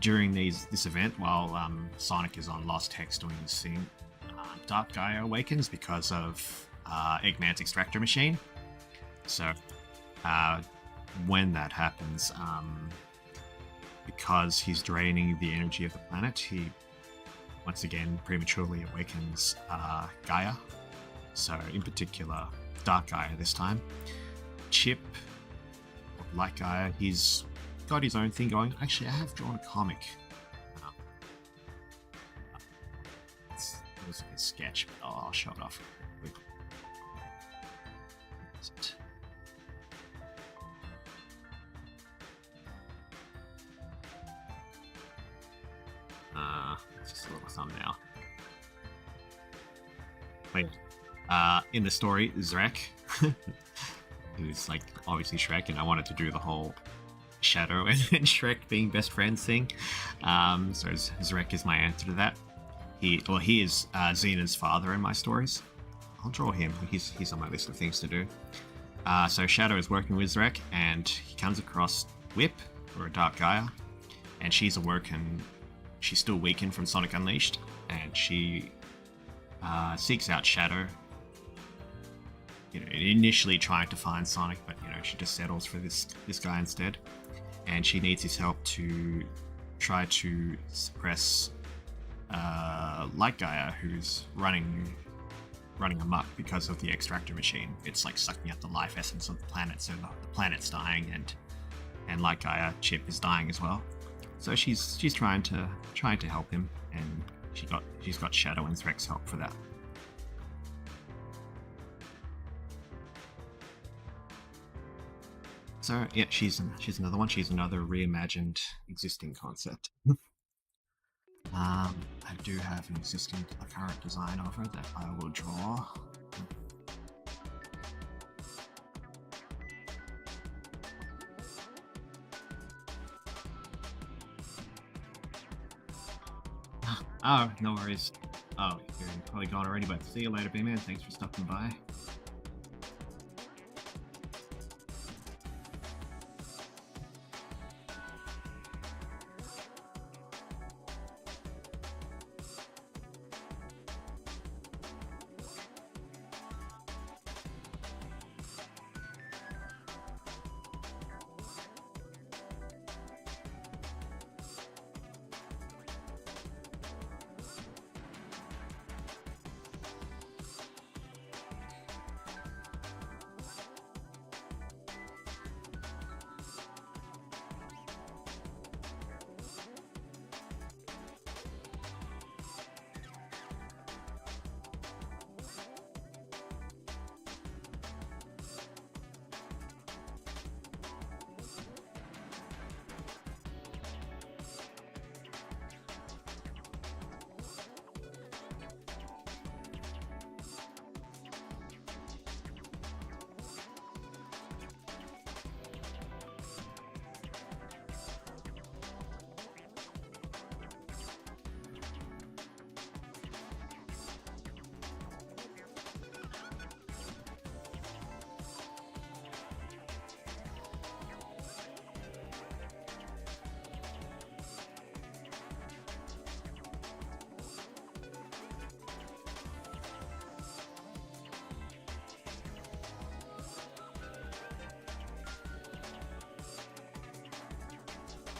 during this event, while Sonic is on Lost Hex doing this thing, Dark Gaia awakens because of Eggman's extractor machine. So when that happens, because he's draining the energy of the planet, he once again prematurely awakens Gaia. So in particular, Dark Gaia this time. Chip, like Gaia, he's got his own thing going. Actually, I have drawn a comic. It was a sketch, but I'll show it off. It's just a little thumbnail. Wait. In the story, Zrek, who's like obviously Shrek, and I wanted to do the whole Shadow and Shrek being best friends thing. So Zrek is my answer to that. He is Xena's father in my stories. I'll draw him. He's on my list of things to do. So Shadow is working with Zrek, and he comes across Whip, or a Dark Gaia, and she's awoken. She's still weakened from Sonic Unleashed, and she seeks out Shadow. You know, initially trying to find Sonic, but you know, she just settles for this guy instead, and she needs his help to try to suppress Light Gaia, who's running amok because of the extractor machine. It's like sucking out the life essence of the planet, so the planet's dying, and Light Gaia Chip is dying as well. So she's trying to help him, and she's got Shadow and Zrek's help for that. So yeah, she's another one. She's another reimagined existing concept. I do have an existing current design of her that I will draw. Oh, no worries. Oh, you're probably gone already, but see you later, B-Man. Thanks for stopping by.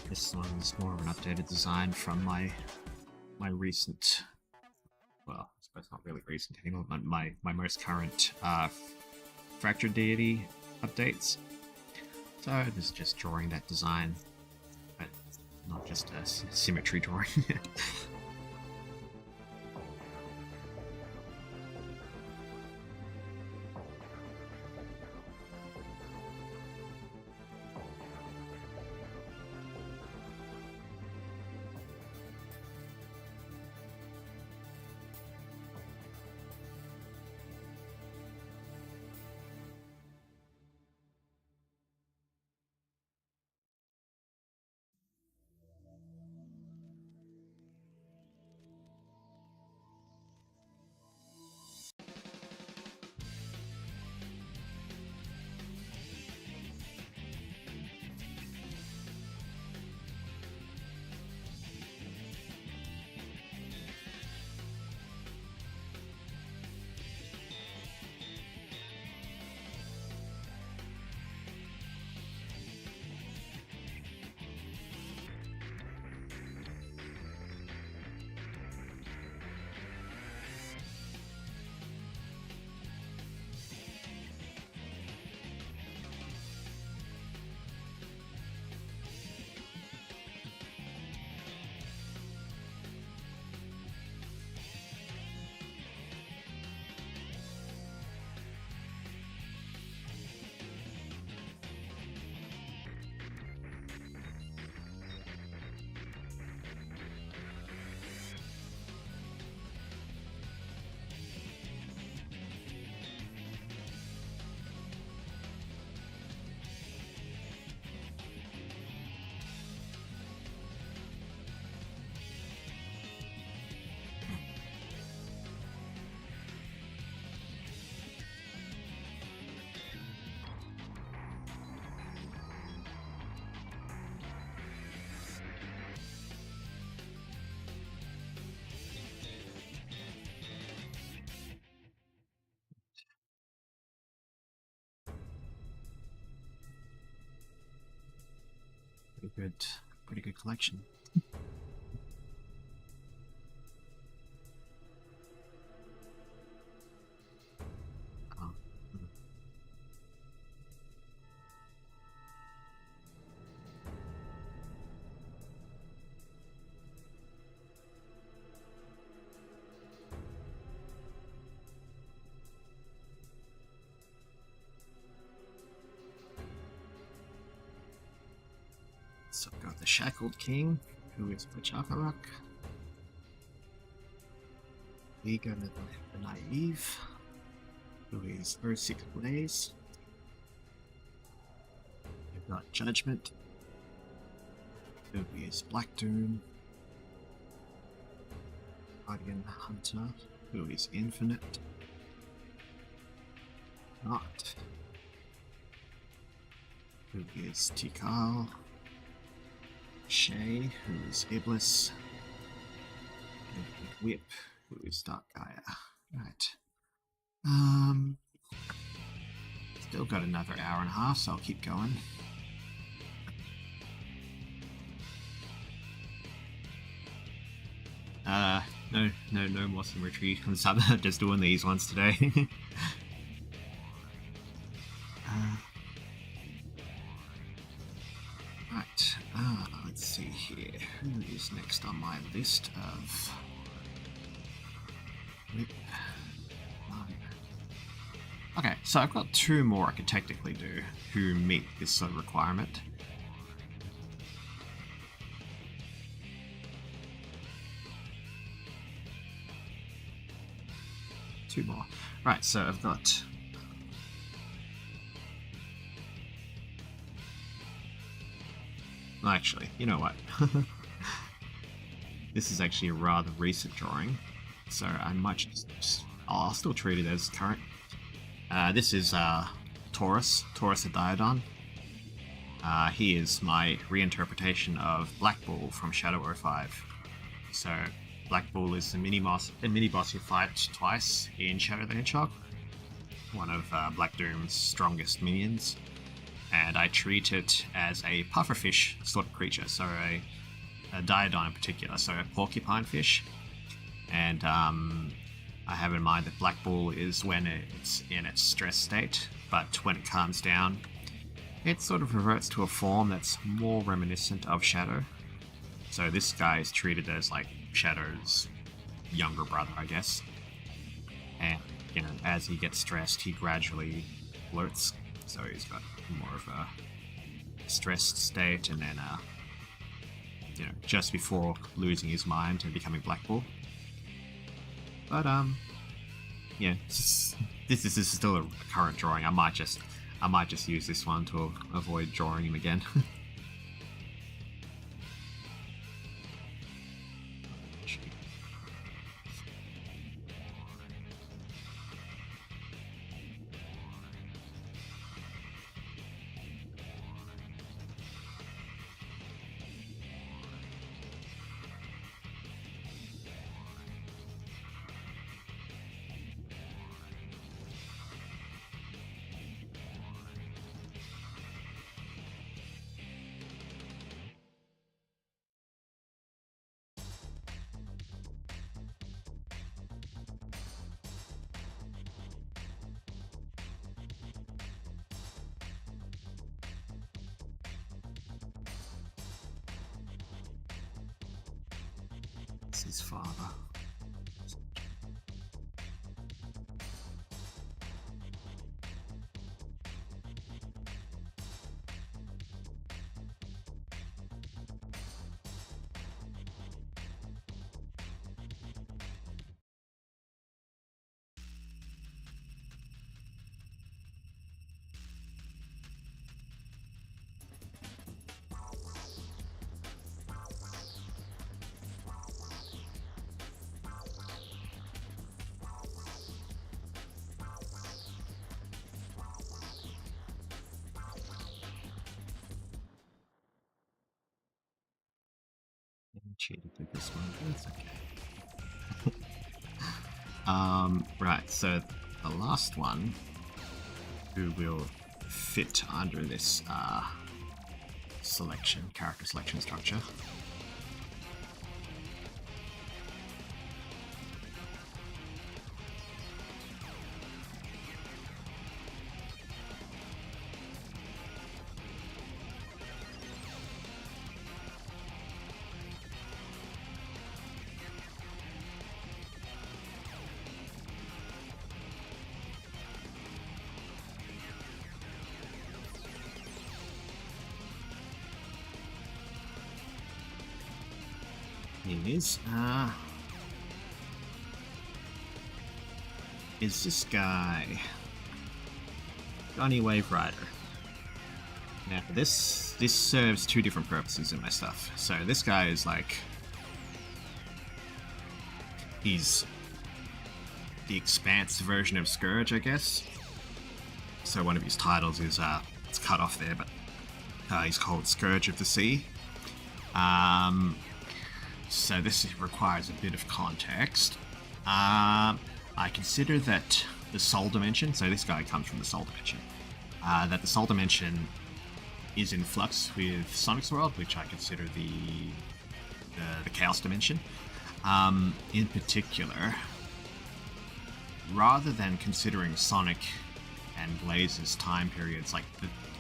This one's more of an updated design from my recent, well, I suppose not really recent anymore, but my most current Fractured Deity updates. So this is just drawing that design, but not just a symmetry drawing. pretty good collection. So I've got the Shackled King, who is Oliga the Naive, who is 06 Blaze. We've got Judgment, who is Black Doom, Guardian Hunter, who is Infinite, Noct, who is Tikal, Shay, who is Iblis, and Whip, who is Dark Gaia. Right. Still got another hour and a half, so I'll keep going. No more symmetry. I'm just doing these ones today. Right, let's see here. Who is next on my list of... Okay, so I've got two more I could technically do who meet this sort of requirement. Two more. Right, so I've got... Actually, you know what? This is actually a rather recent drawing, so I might just... I'll still treat it as current. This is Taurus the Diodon. He is my reinterpretation of Black Bull from Shadow 05. So, Black Bull is a mini-boss you fight twice in Shadow the Hedgehog, one of Black Doom's strongest minions. And I treat it as a pufferfish sort of creature, so a Diodon in particular, so a porcupine fish. And I have in mind that Black Bull is when it's in its stress state, but when it calms down, it sort of reverts to a form that's more reminiscent of Shadow. So this guy is treated as like Shadow's younger brother, I guess. And, you know, as he gets stressed, he gradually floats. So he's got more of a stressed state, and then, you know, just before losing his mind and becoming Black Bull. But yeah, this is still a current drawing. I might just use this one to avoid drawing him again. It's his father. Cheated with this one, but it's okay. Right, so the last one who will fit under this character selection structure. Is this guy Johnny Waverider? Now this serves two different purposes in my stuff. So this guy is like, he's the Expanse version of Scourge, I guess. So one of his titles is it's cut off there, but he's called Scourge of the Sea. So this requires a bit of context. I consider that the Soul Dimension, so this guy comes from the Soul Dimension, that the Soul Dimension is in flux with Sonic's world, which I consider the Chaos Dimension. In particular, rather than considering Sonic and Blaze's time periods,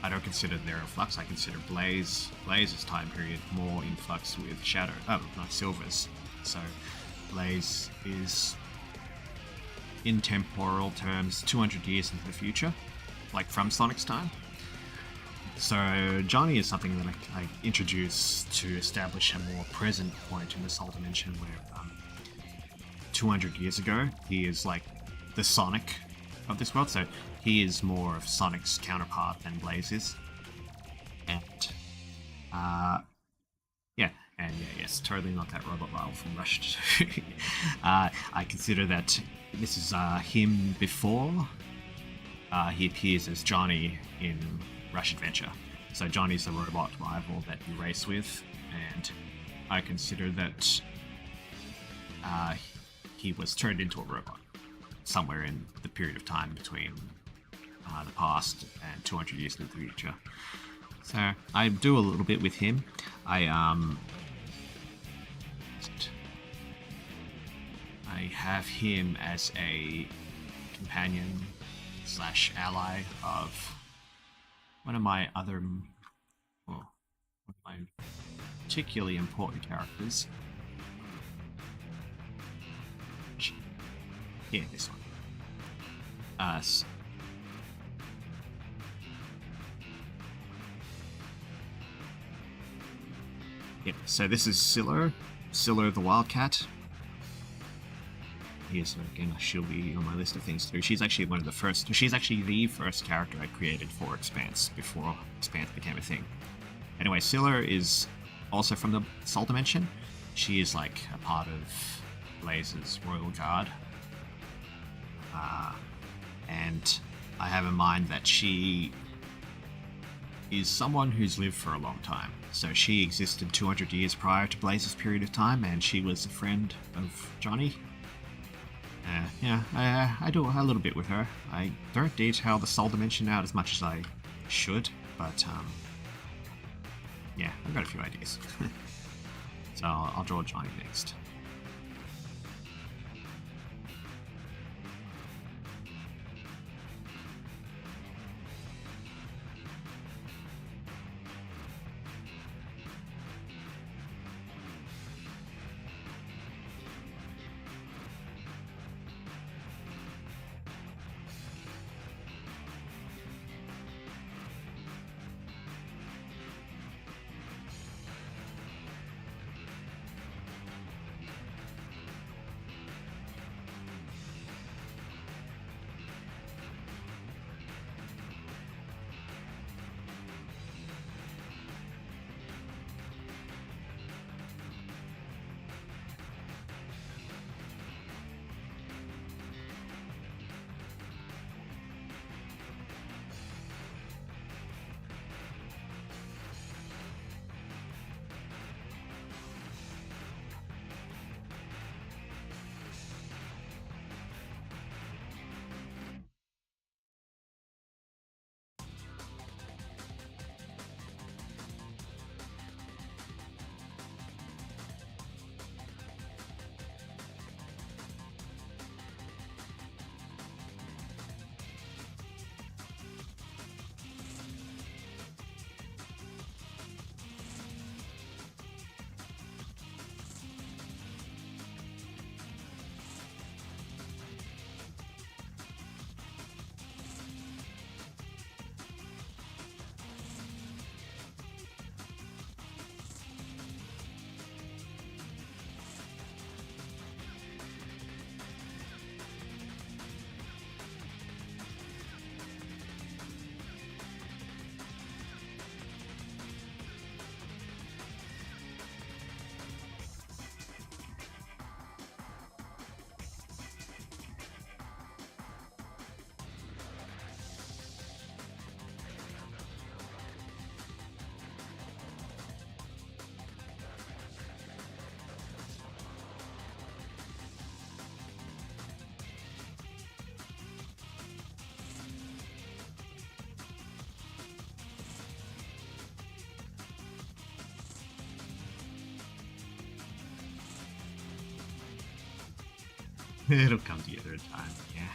I don't consider their in flux. I consider Blaze's time period more in flux with not Silver's. So Blaze is, in temporal terms, 200 years into the future, like from Sonic's time. So Johnny is something that I introduce to establish a more present point in the Soul Dimension, where 200 years ago he is like the Sonic of this world. So he is more of Sonic's counterpart than Blaze is. And, yes, totally not that robot rival from Rush 2. I consider that this is him before he appears as Johnny in Rush Adventure. So Johnny's the robot rival that you race with, and I consider that he was turned into a robot somewhere in the period of time between the past and 200 years into the future. So I do a little bit with him. I have him as a companion / ally of one of my particularly important characters. Yeah, this one. So this is Silhou the Wildcat. Yes, again, she'll be on my list of things too. She's actually she's actually the first character I created for Expanse, before Expanse became a thing. Anyway, Silhou is also from the Soul Dimension. She is like a part of Blaze's Royal Guard. And I have in mind that she is someone who's lived for a long time. So she existed 200 years prior to Blaze's period of time, and she was a friend of Johnny. I do a little bit with her. I don't detail the Soul Dimension out as much as I should, but I've got a few ideas. So I'll draw Johnny next. It'll come together in time, yeah.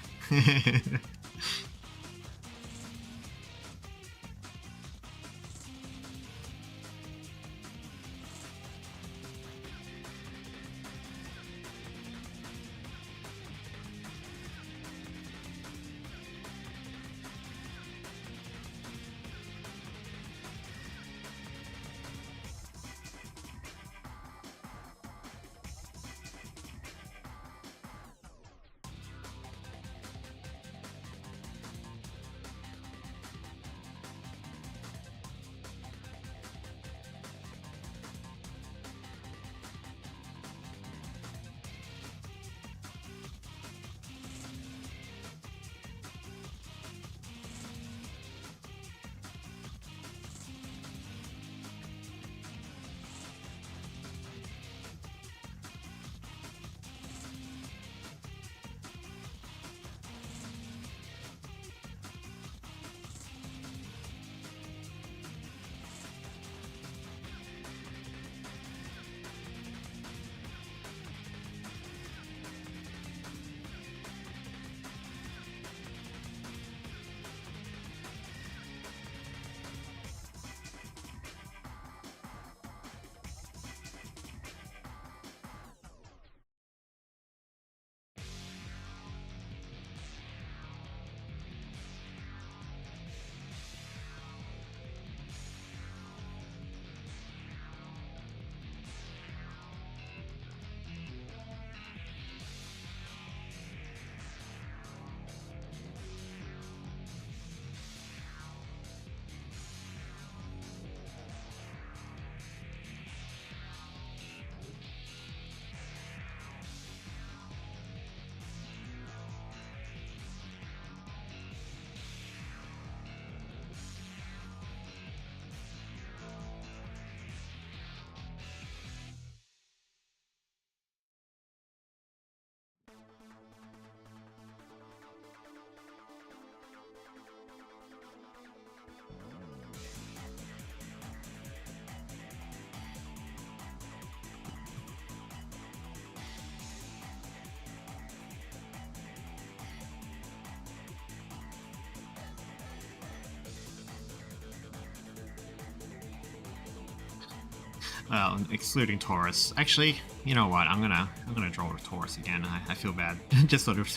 Well, excluding Taurus. Actually, you know what? I'm gonna draw with Taurus again. I feel bad. Just sort of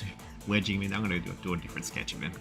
wedging me. I'm gonna do a different sketch of him.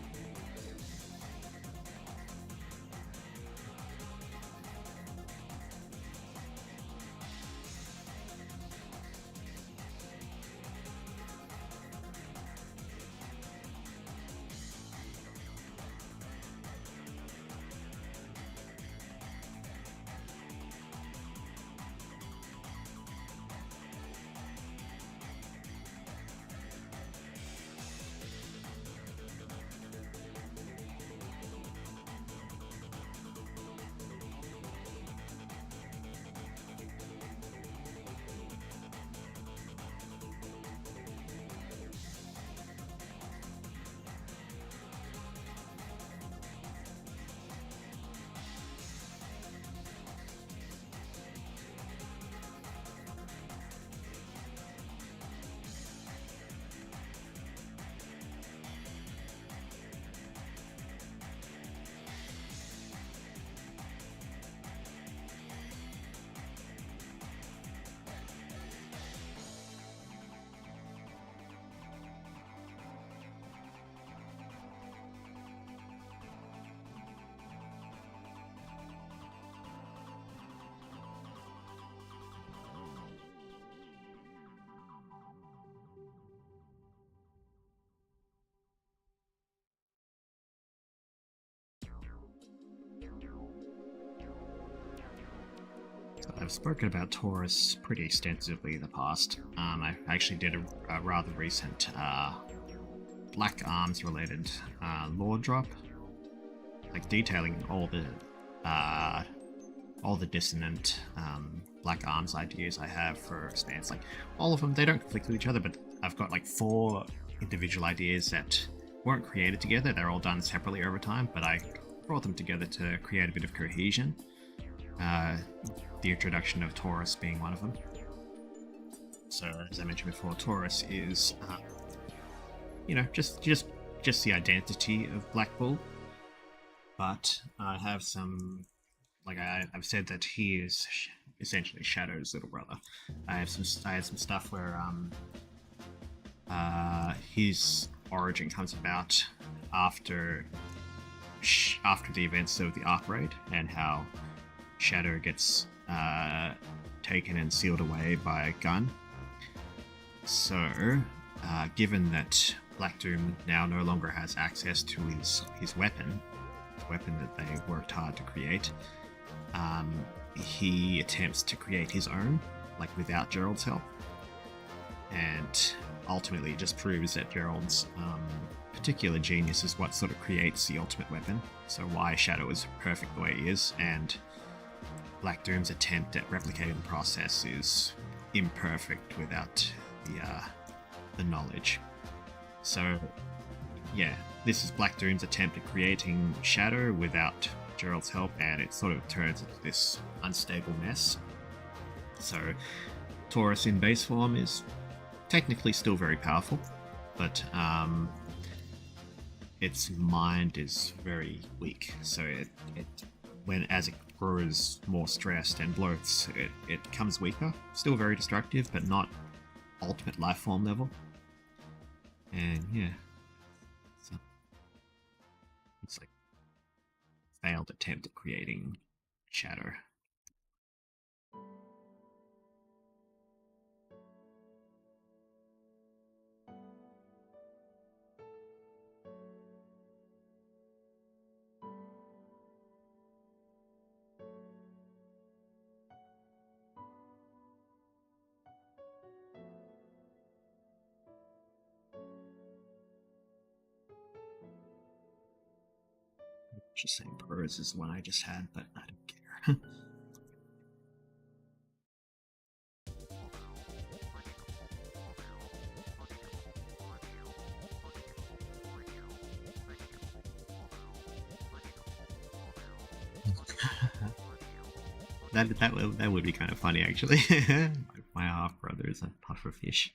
I've spoken about Taurus pretty extensively in the past. I actually did a rather recent Black Arms related lore drop, like detailing all the dissonant Black Arms ideas I have for Expanse. Like all of them, they don't conflict with each other, but I've got like 4 individual ideas that weren't created together. They're all done separately over time, but I brought them together to create a bit of cohesion. The introduction of Taurus being one of them. So, as I mentioned before, Taurus is just the identity of Black Bull. But I have some, like I've said that he is essentially Shadow's little brother. I had some stuff where his origin comes about after the events of the Arc Raid, and how Shadow gets taken and sealed away by a gun. So, given that Black Doom now no longer has access to his weapon, the weapon that they worked hard to create, he attempts to create his own, like without Gerald's help, and ultimately it just proves that Gerald's particular genius is what sort of creates the ultimate weapon. So why Shadow is perfect the way he is, and Black Doom's attempt at replicating the process is imperfect without the knowledge. So yeah, this is Black Doom's attempt at creating Shadow without Gerald's help, and it sort of turns into this unstable mess. So Taurus in base form is technically still very powerful, but its mind is very weak. So as it grows more stressed and bloats, it becomes weaker. Still very destructive, but not ultimate life form level. And yeah, so it's like failed attempt at creating Shadow. Just saying Purrs is one I just had, but I don't care. That would be kind of funny, actually. My half brother is a pufferfish.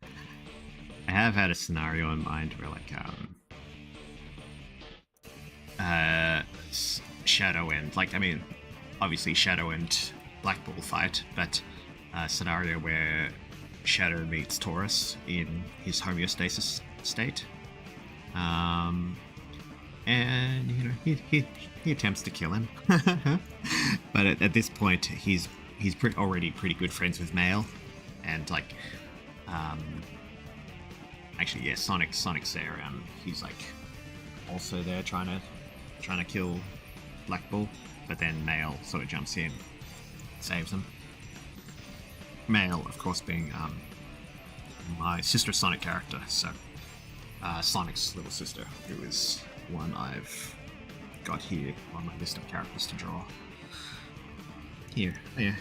I have had a scenario in mind where, like, Shadow and, like, I mean, obviously Shadow and Black Bull fight, but a scenario where Shadow meets Taurus in his homeostasis state. And you know he attempts to kill him, but at this point he's already pretty good friends with Mail, and like actually yeah, Sonic's there. He's like also there trying to kill Black Bull, but then Mail sort of jumps in, saves him. Mail, of course, being my sister Sonic character, so Sonic's little sister, who is one I've got here on my list of characters to draw. Here, yeah,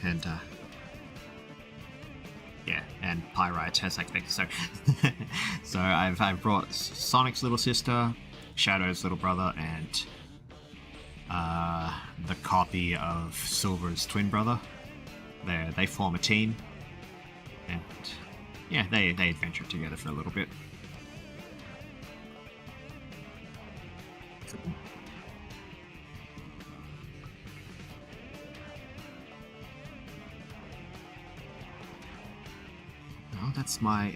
and Pyrite has like so. So I've brought Sonic's little sister, Shadow's little brother, and the copy of Silver's twin brother. They form a team, and yeah, they adventure together for a little bit. Oh, that's my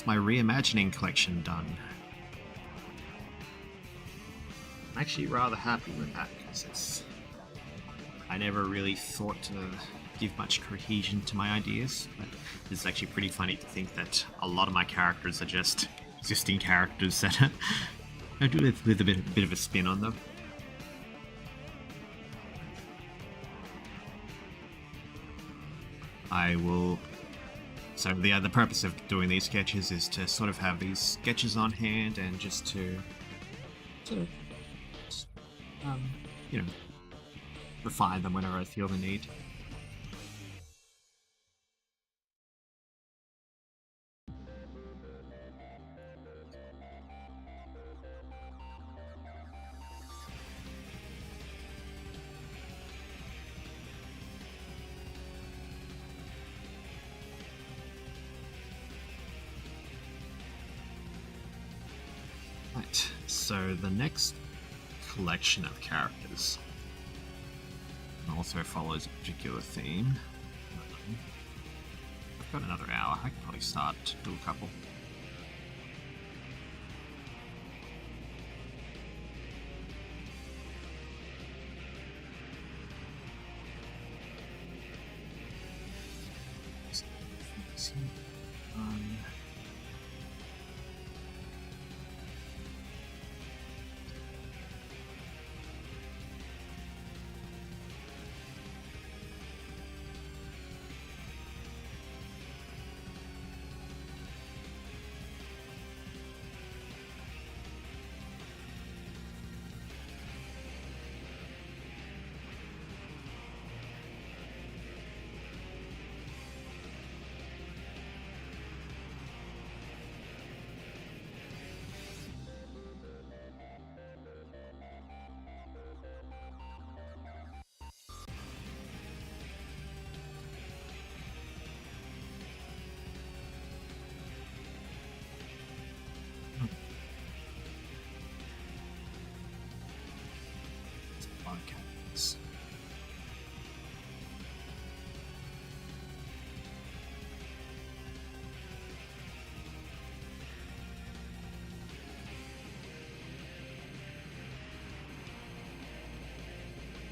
reimagining collection done. I'm actually rather happy with that, because I never really thought to give much cohesion to my ideas, but it's actually pretty funny to think that a lot of my characters are just existing characters that I do it with a bit of a spin on them. I will. So the purpose of doing these sketches is to sort of have these sketches on hand, and just to sort of refine them whenever I feel the need. Right, so the next collection of characters also follows a particular theme. I've got another hour, I can probably start to do a couple.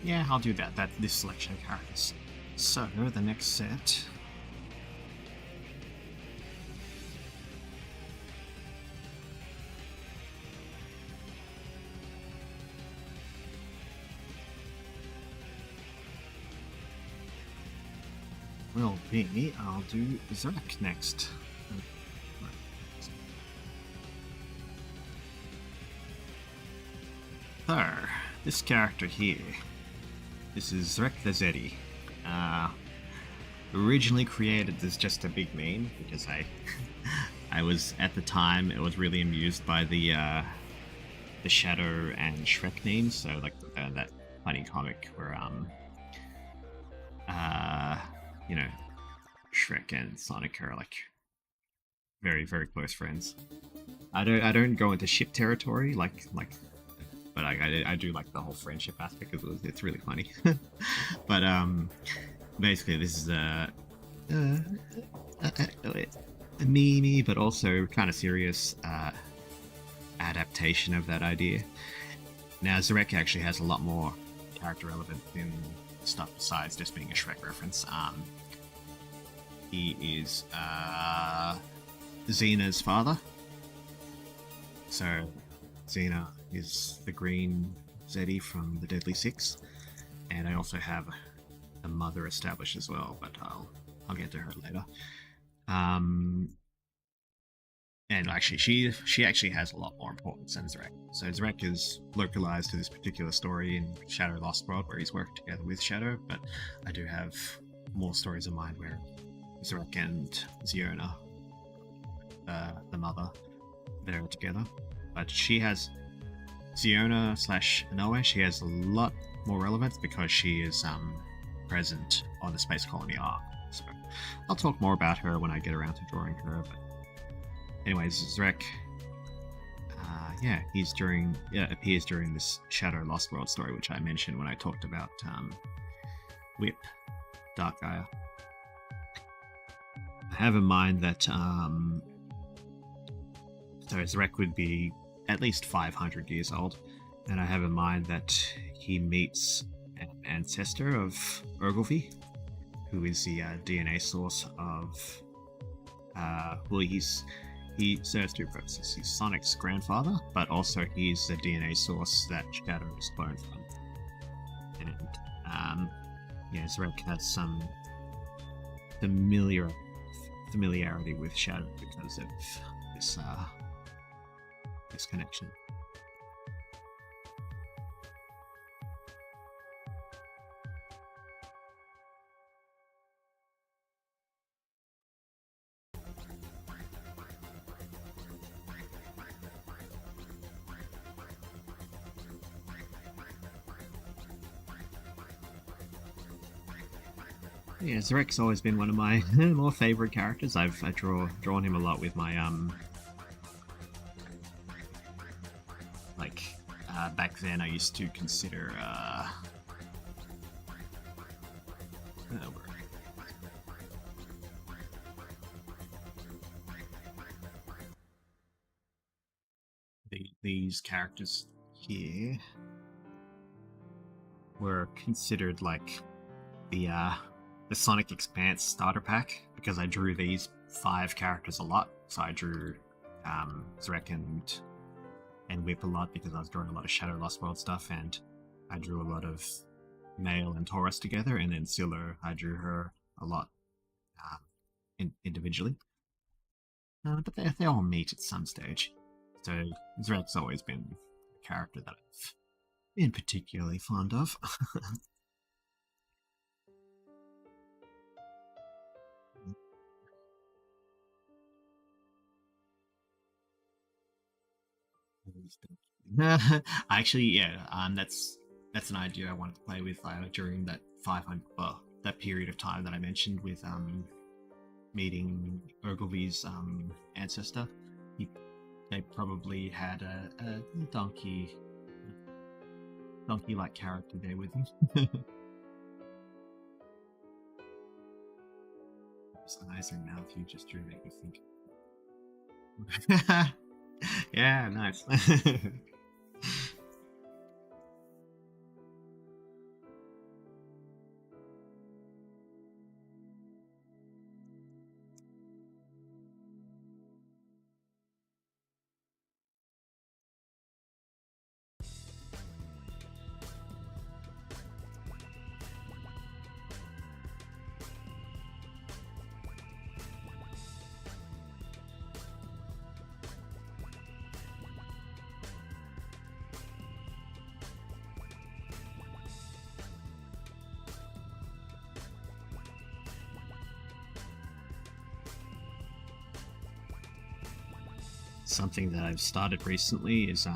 Yeah, I'll do that. This selection of characters. So the next set. Will be, I'll do Zrek next. So, this character here. This is Zrek the Zeti. Originally created as just a big meme because I was at the time it was really amused by the Shadow and Shrek memes. So like that funny comic where you know, Shrek and Sonic are like very, very close friends. I don't go into ship territory but I do like the whole friendship aspect because it's really funny. But basically this is a memey but also kind of serious adaptation of that idea. Now Zrek actually has a lot more character relevance in stuff besides just being a Shrek reference. He is Xena's father. So Xena is the green Zeti from the Deadly Six, and I also have a mother established as well, but I'll get to her later. And actually, she actually has a lot more importance than Zrek. So Zrek is localized to this particular story in Shadow Lost World, where he's worked together with Shadow, but I do have more stories in mind where Zrek and Ziona, the mother, they're together. But she has Ziona / Noe, she has a lot more relevance because she is present on the Space Colony arc. So I'll talk more about her when I get around to drawing her. But anyways, Zrek, he appears during this Shadow Lost World story, which I mentioned when I talked about Whip, Dark Gaia. I have in mind that so Zrek would be at least 500 years old, and I have in mind that he meets an ancestor of Ogilvy, who is the DNA source of he serves two purposes. He's Sonic's grandfather, but also he's the DNA source that Shadow is cloned from. And Zrek has some familiarity with Shadow because of this connection. Yeah, Zrek's always been one of my more favorite characters. I've drawn him a lot with my Like back then, I used to consider these characters here were considered like the Sonic Expanse starter pack, because I drew these 5 characters a lot. So I drew Zrek and Whip a lot because I was drawing a lot of Shadow Lost World stuff, and I drew a lot of Male and Taurus together, and then Silhou, I drew her a lot individually. But they all meet at some stage. So Zrek's always been a character that I've been particularly fond of. Actually, yeah, that's an idea I wanted to play with during that 500, well, that period of time that I mentioned with meeting Ogilvy's ancestor. They probably had a donkey-like character there with him. His eyes and mouth you just drew make me think. Yeah, nice. Something that I've started recently is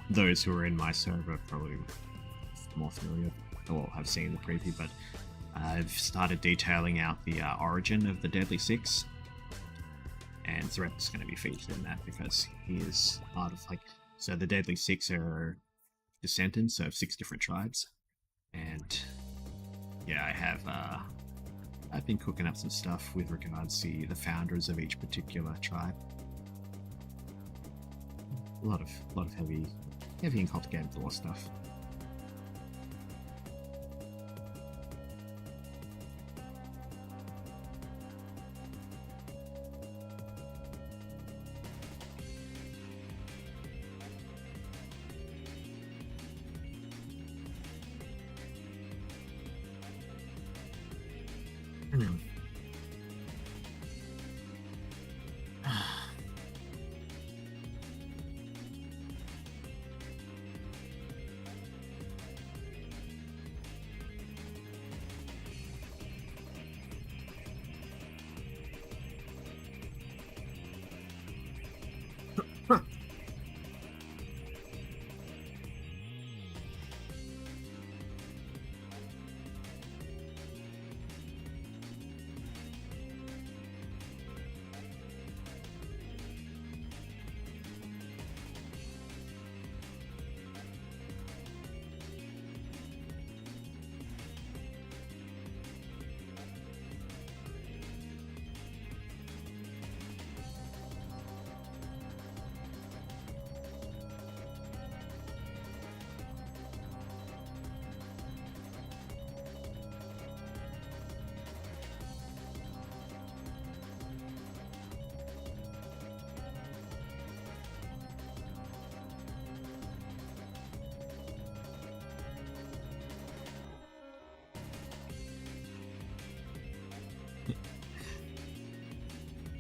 those who are in my server probably more familiar or have seen the preview, but I've started detailing out the origin of the Deadly Six, and Zrek's going to be featured in that because he is part of so the Deadly Six are descendants of 6 different tribes, and yeah, I've been cooking up some stuff with regards to the founders of each particular tribe. A lot of heavy and complicated lore stuff.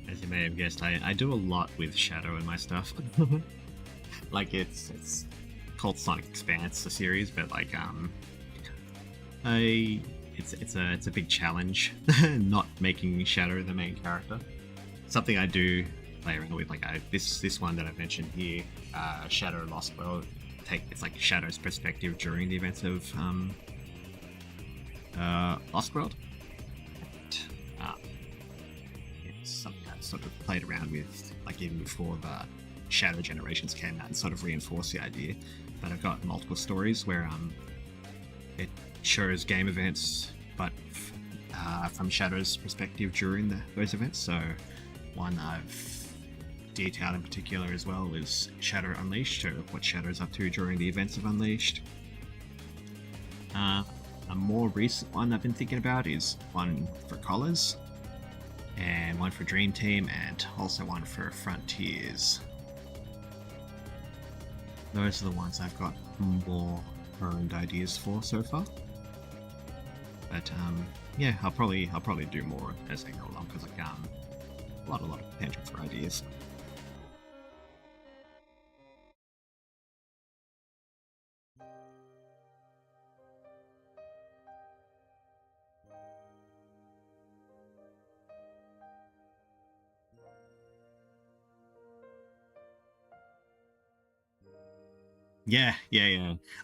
As you may have guessed, I do a lot with Shadow in my stuff. Like it's called Sonic Expanse, the series, but like it's a big challenge not making Shadow the main character. Something I do play around with, like this one that I've mentioned here, Shadow Lost World. It's like Shadow's perspective during the events of Lost World. It's something I've sort of played around with, like even before Shadow Generations came out and sort of reinforced the idea. But I've got multiple stories where it shows game events, but from Shadow's perspective during those events. So one I've detailed in particular as well is Shadow Unleashed, or what Shadow's up to during the events of Unleashed. A more recent one I've been thinking about is one for Collars, and one for Dream Team, and also one for Frontiers. Those are the ones I've got more earned ideas for so far. But yeah, I'll probably do more as I go along, because like a lot of potential for ideas. Yeah.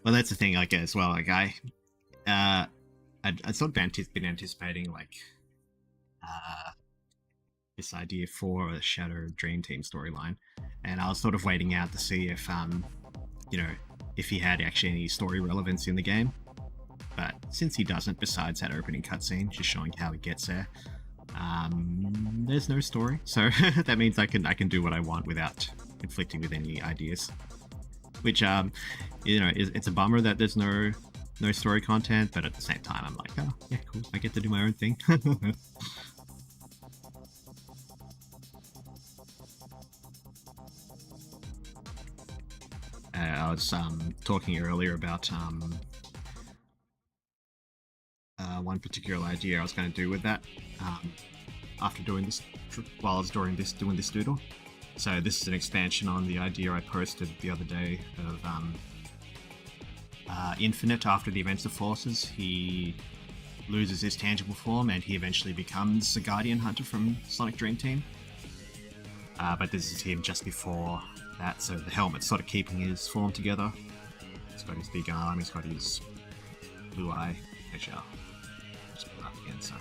Well, that's the thing, like, as well. Like, I sort of been anticipating, like, this idea for a Shadow Dream Team storyline, and I was sort of waiting out to see if, you know, if he had actually any story relevance in the game. But since he doesn't, besides that opening cutscene just showing how he gets there, there's no story. So that means I can do what I want without conflicting with any ideas. Which, you know, it's a bummer that there's no story content, but at the same time, I'm like, oh, yeah, cool, I get to do my own thing. I was talking earlier about one particular idea I was going to do with that after doing this, while I was doing this doodle. So this is an expansion on the idea I posted the other day of Infinite. After the events of Forces, he loses his tangible form and he eventually becomes the Guardian Hunter from Sonic Dream Team. But this is him just before that, so the helmet's sort of keeping his form together. He's got his big arm, he's got his blue eye. Actually, I'll just put it up again, so...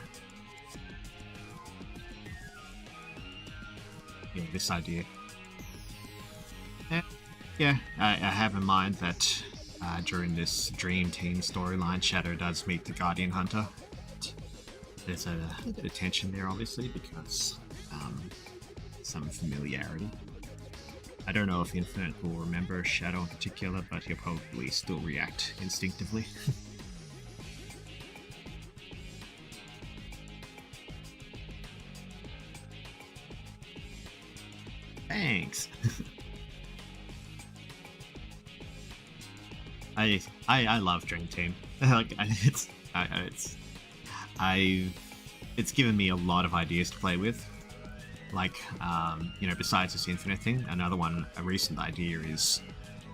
yeah, this idea. Yeah, I have in mind that during this Dream Team storyline, Shadow does meet the Guardian Hunter. There's a bit of tension there, obviously, because some familiarity. I don't know if Infinite will remember Shadow in particular, but he'll probably still react instinctively. Thanks. I love Dream Team. Like, it's given me a lot of ideas to play with. Like, you know, besides this Infinite thing, a recent idea is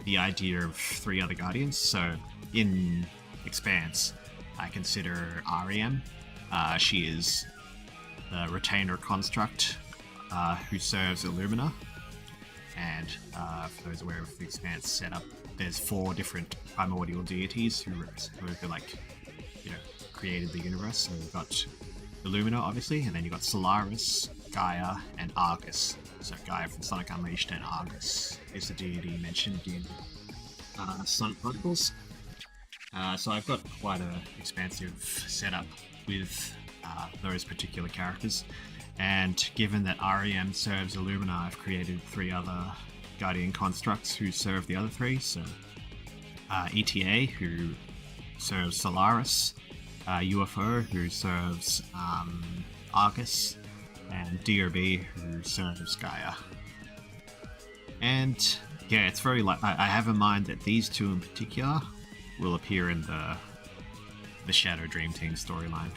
the idea of 3 other Guardians. So in Expanse, I consider REM. She is the Retainer construct who serves Illumina. And for those aware of the Expanse setup, there's 4 different primordial deities who like, you know, created the universe. So we've got Illumina, obviously, and then you've got Solaris, Gaia, and Argus. So Gaia from Sonic Unleashed, and Argus is the deity mentioned in Sonic Chronicles. So I've got quite an expansive setup with those particular characters. And given that REM serves Illumina, I've created 3 other Guardian constructs who serve the other 3. So ETA, who serves Solaris, UFO, who serves Argus, and DRB, who serves Gaia. And yeah, it's very like I have in mind that these 2 in particular will appear in the Shadow Dream Team storyline.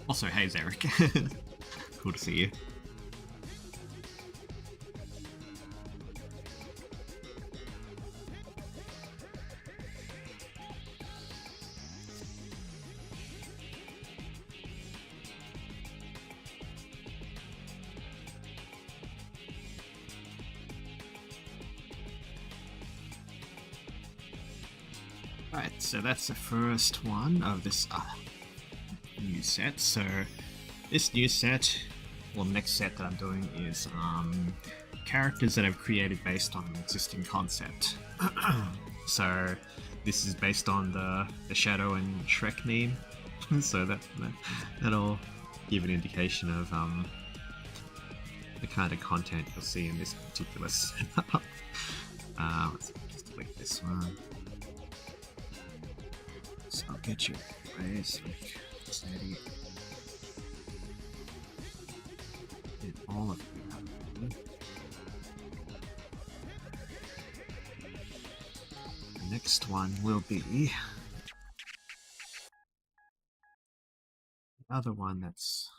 Also, hey Zrek. Cool to see you. Right, so that's the first one of this new set. So this new set, well, next set that I'm doing is characters that I've created based on an existing concept. So this is based on the Shadow and Shrek meme. So that'll give an indication of the kind of content you'll see in this particular setup. Let's just delete this one. So I'll get you Zrek the Zeti. And all of you. The next one will be the other one that's,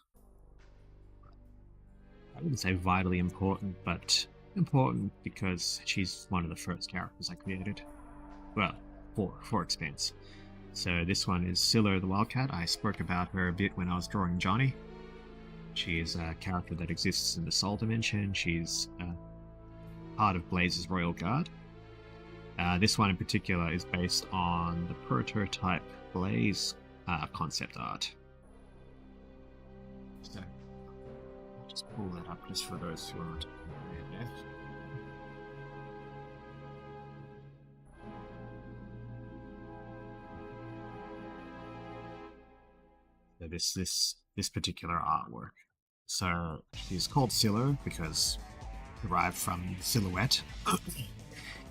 I wouldn't say vitally important, but important because she's one of the first characters I created. Well, for Expanse. So this one is Silhou the Wildcat. I spoke about her a bit when I was drawing Johnny. She is a character that exists in the Soul Dimension. She's part of Blaze's Royal Guard. This one in particular is based on the prototype Blaze concept art. So I'll just pull that up just for those who aren't aware yet. So this particular artwork. So she's called Silhou because derived from silhouette,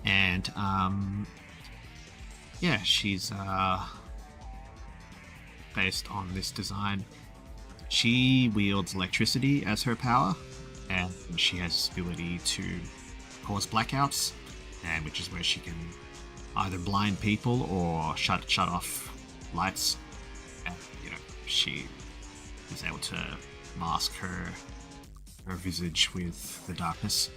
and yeah, she's based on this design. She wields electricity as her power, and she has this ability to cause blackouts, and which is where she can either blind people or shut off lights. And, you know, she is able to mask her visage with the darkness.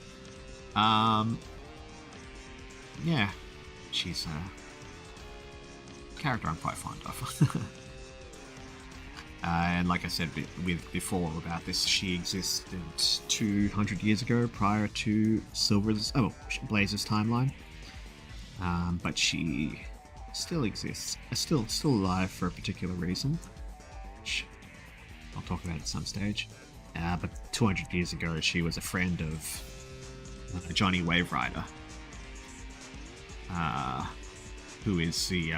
Yeah, she's a character I'm quite fond of. And like I said before about this, she existed 200 years ago prior to Blaze's timeline. But she still exists, still alive for a particular reason, which I'll talk about at some stage. But 200 years ago, she was a friend of Johnny Waverider, who is the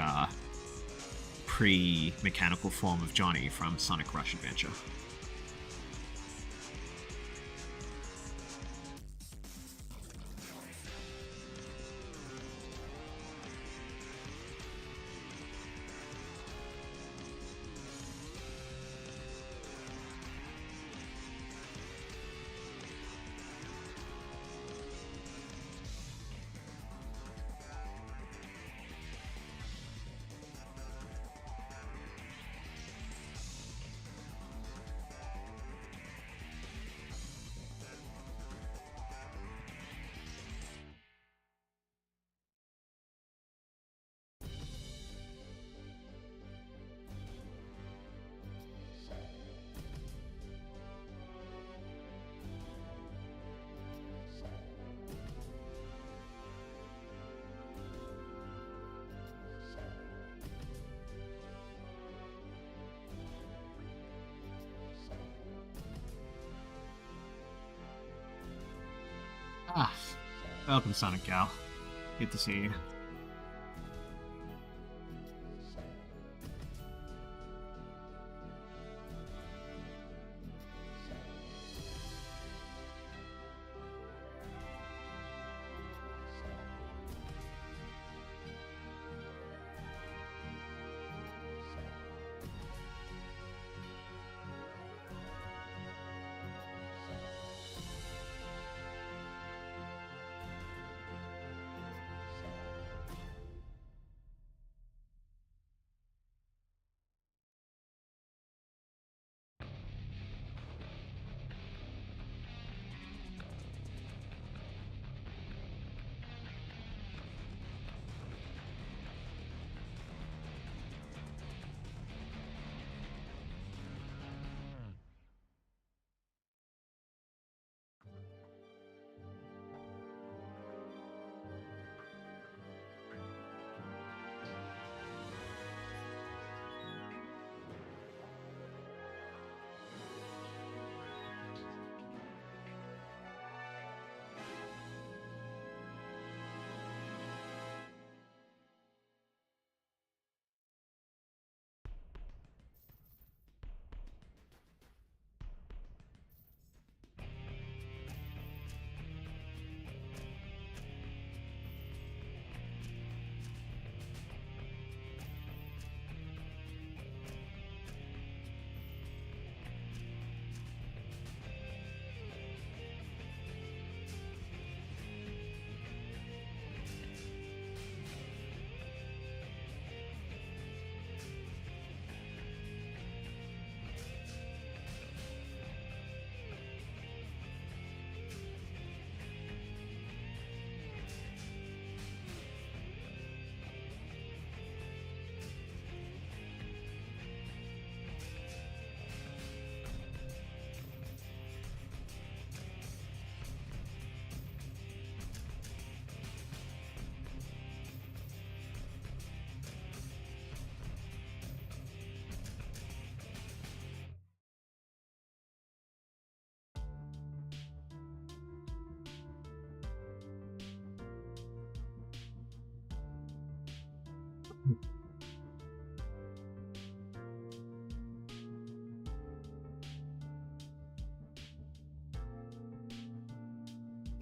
pre-mechanical form of Johnny from Sonic Rush Adventure. Welcome, Sonic Gal. Good to see you.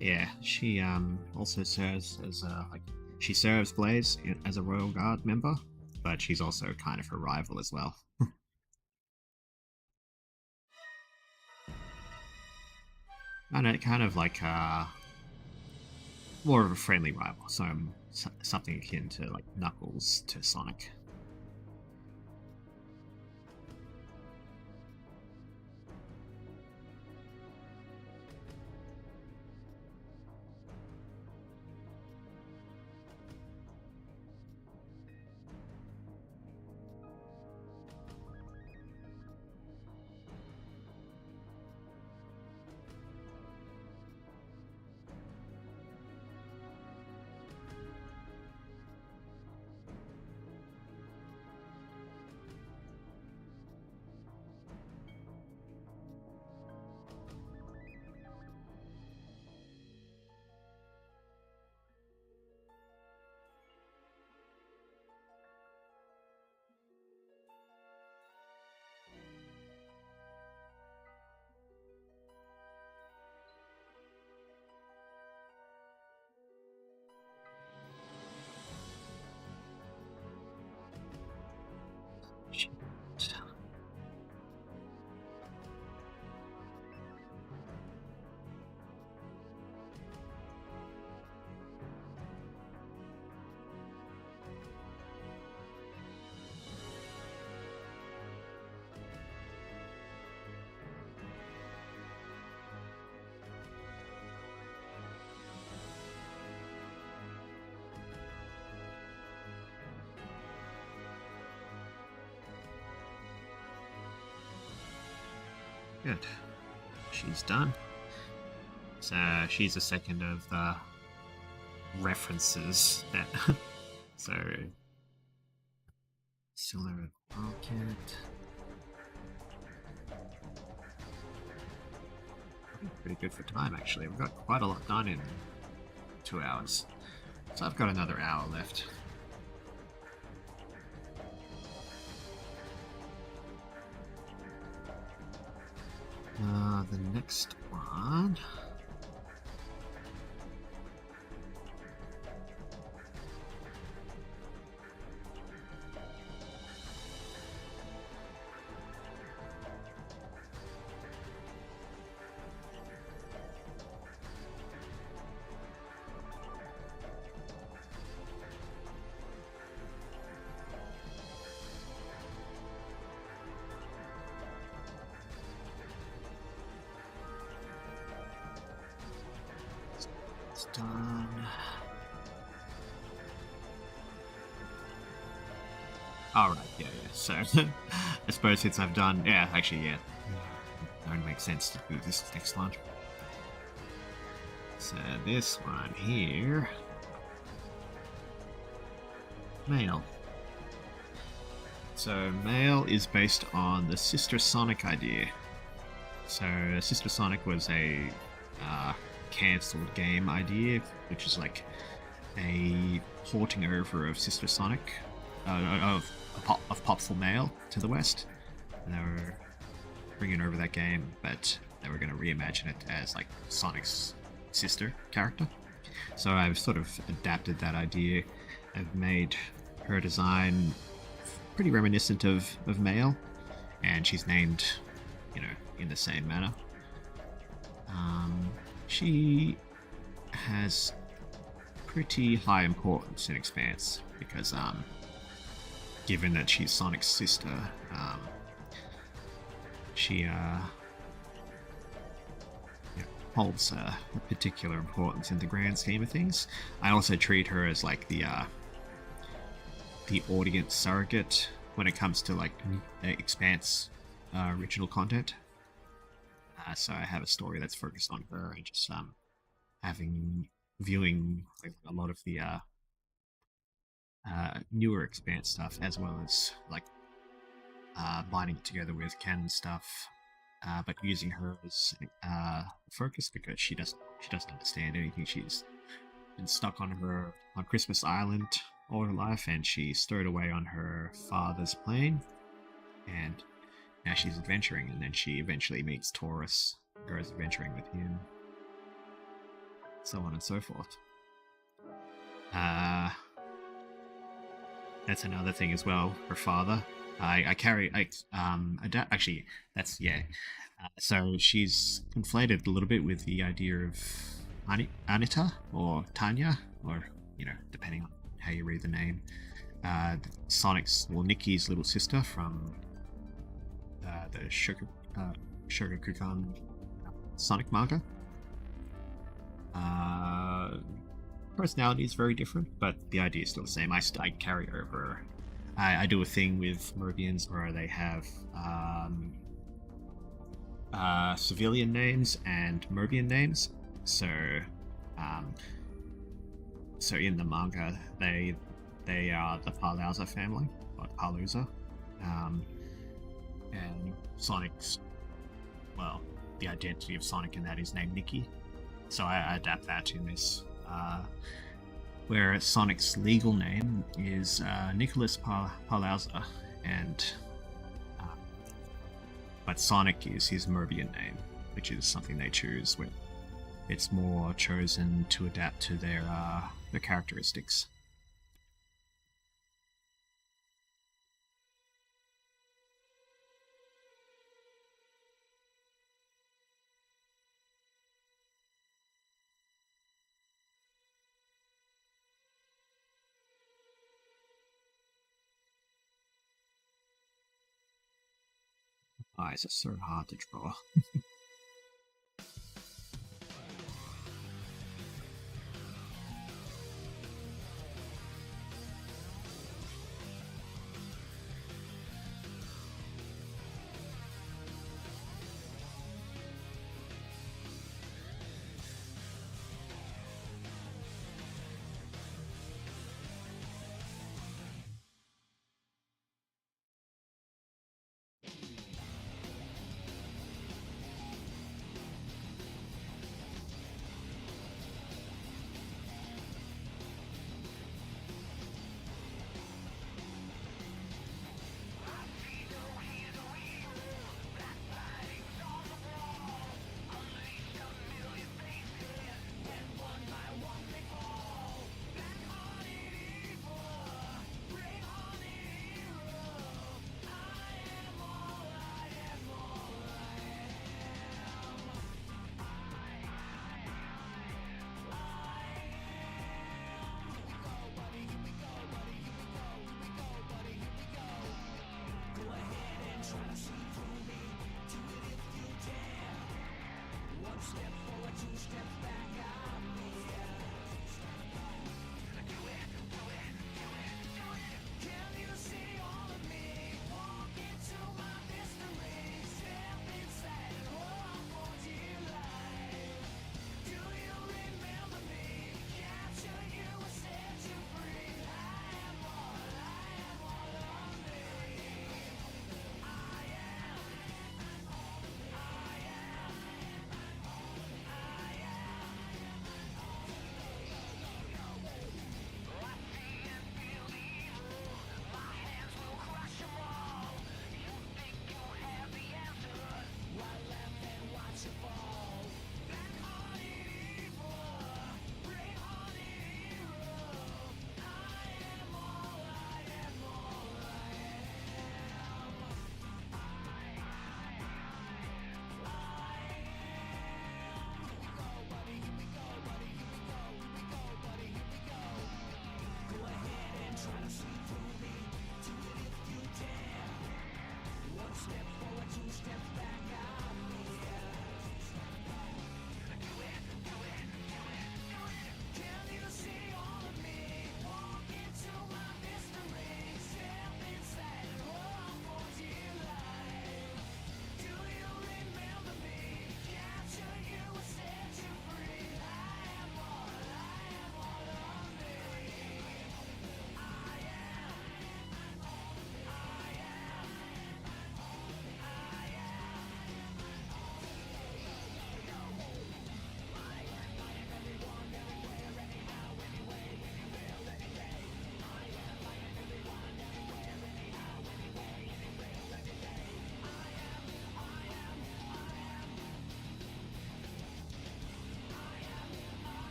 Yeah, she also serves as she serves Blaze as a Royal Guard member, but she's also kind of her rival as well. And kind of like more of a friendly rival, so something akin to like Knuckles to Sonic. Good. She's done. So she's the second of the references that. So Silhou the Wildcat. Pretty good for time, actually. We've got quite a lot done in 2 hours. So I've got another hour left. The next one. Done. Alright, yeah. So, I suppose since I've done... Yeah, actually, yeah. It only makes sense to do this next one. So, this one here... Male. So, male is based on the Sister Sonic idea. So, Sister Sonic was a... cancelled game idea, which is like a porting over of Sister Sonic, of Popful Male to the West. And they were bringing over that game, but they were going to reimagine it as like Sonic's sister character. So I've sort of adapted that idea. I've made her design pretty reminiscent of Male, and she's named, in the same manner. She has pretty high importance in Expanse because, given that she's Sonic's sister, she holds a particular importance in the grand scheme of things. I also treat her as like the audience surrogate when it comes to like Expanse original content. So I have a story that's focused on her and just viewing like a lot of the newer Expanse stuff, as well as like binding it together with canon stuff, but using her as focus because she doesn't understand anything. She's been stuck on Christmas Island all her life, and she stowed away on her father's plane, and now she's adventuring, and then she eventually meets Taurus, goes adventuring with him, so on and so forth. That's another thing as well. Her father, I carry, actually, that's yeah. So she's conflated a little bit with the idea of Anita or Tanya, or depending on how you read the name. Sonic's, well, Nikki's little sister from the Shogakukan Sonic manga. Personality is very different, but the idea is still the same. I carry over. I do a thing with Merbians where they have civilian names and Merbian names. So, so in the manga, they are the Palauza family, or Paluza, and Sonic's, well, the identity of Sonic in that is named Nikki. So I adapt that in this. Where Sonic's legal name is Nicholas Palauza, and but Sonic is his Merbian name, which is something they choose. Where it's more chosen to adapt to their characteristics. Eyes are so hard to draw.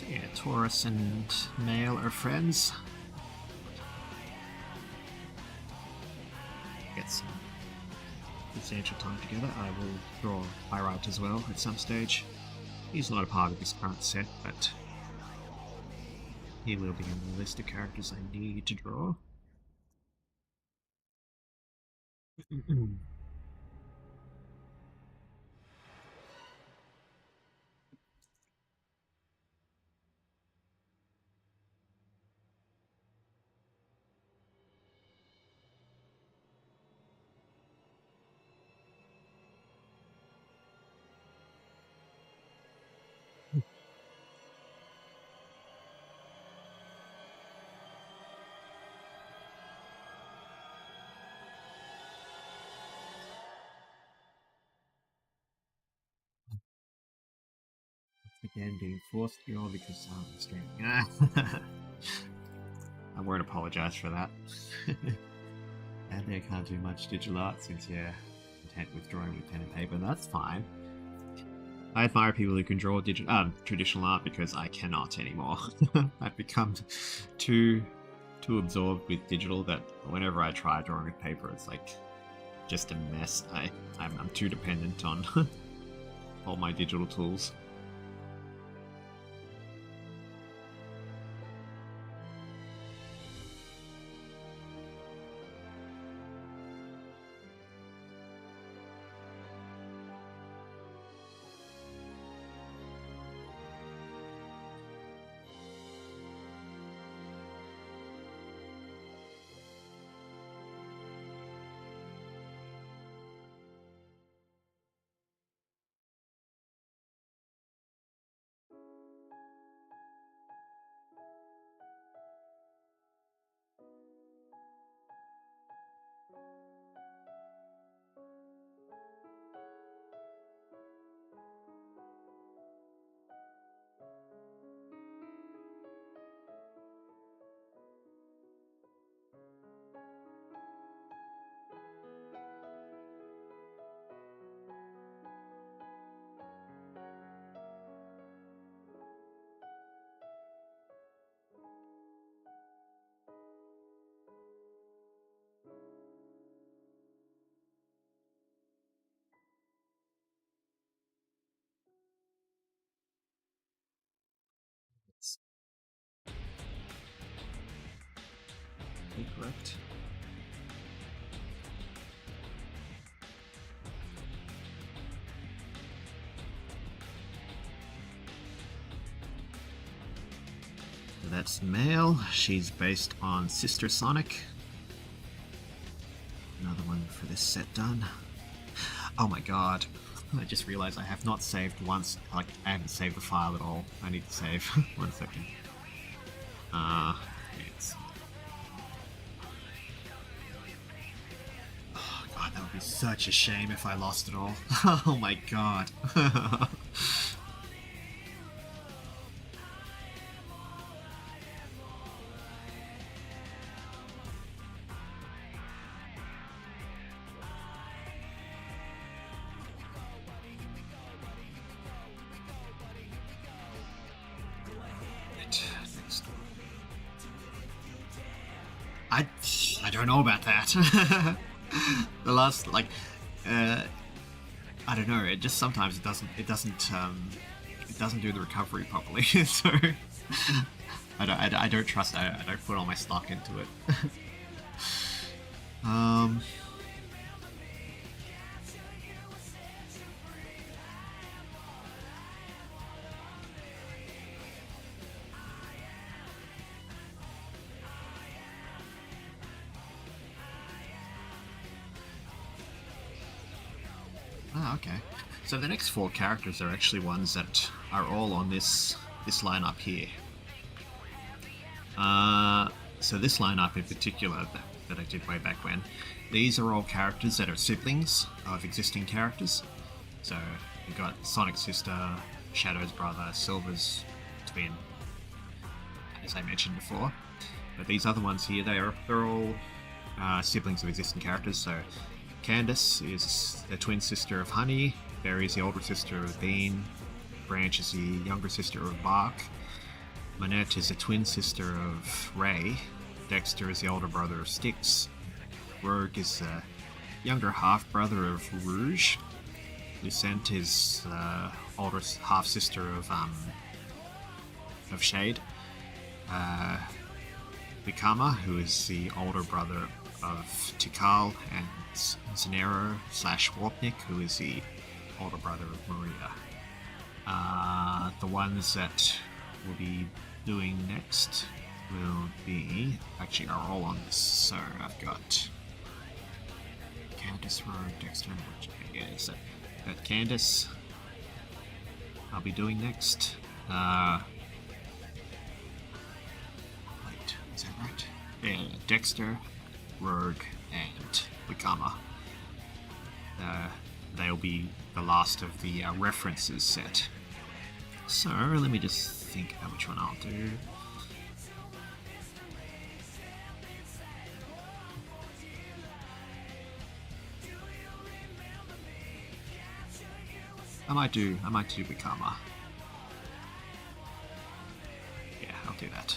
So yeah, Taurus and male are friends. Get some substantial time together. I will draw Pyrite as well at some stage. He's not a part of this current set, but he will be in the list of characters I need to draw. Again, being forced to go because I'm streaming. I won't apologise for that. And they can't do much digital art since you're content with drawing with pen and paper. That's fine. I admire people who can draw traditional art because I cannot anymore. I've become too absorbed with digital that whenever I try drawing with paper, it's like just a mess. I'm too dependent on all my digital tools. Correct. That's male. She's based on Sister Sonic. Another one for this set done. Oh my god. I just realized I have not saved once. Like, I haven't saved the file at all. I need to save. 1 second. It's... Oh god, that would be such a shame if I lost it all. Oh my god. I don't know about that. The last, like, I don't know. It just sometimes it doesn't do the recovery properly. So I don't trust. I don't put all my stock into it. Okay. So the next 4 characters are actually ones that are all on this lineup here. So this lineup in particular that I did way back when, these are all characters that are siblings of existing characters. So you've got Sonic's sister, Shadow's brother, Silver's twin, as I mentioned before. But these other ones here, they're all siblings of existing characters. So Candace is the twin sister of Honey, Berry is the older sister of Bean, Branch is the younger sister of Bark, Monette is a twin sister of Ray. Dexter is the older brother of Styx. Rogue is a younger half-brother of Rouge. Lucent is older half-sister of Shade. Vikama, who is the older brother of Tikal, and Zanero / Warpnik, who is the older brother of Maria. The ones that we'll be doing next will be, actually are all on this, so I've got Candace, Rogue, Dexter, and Wechnia. Yeah, so got Candace I'll be doing next. Wait, is that right? Yeah, Dexter, Rogue, and Wikama. They'll be the last of the references set. So let me just think about which one I'll do. I might do Wikama. Yeah, I'll do that.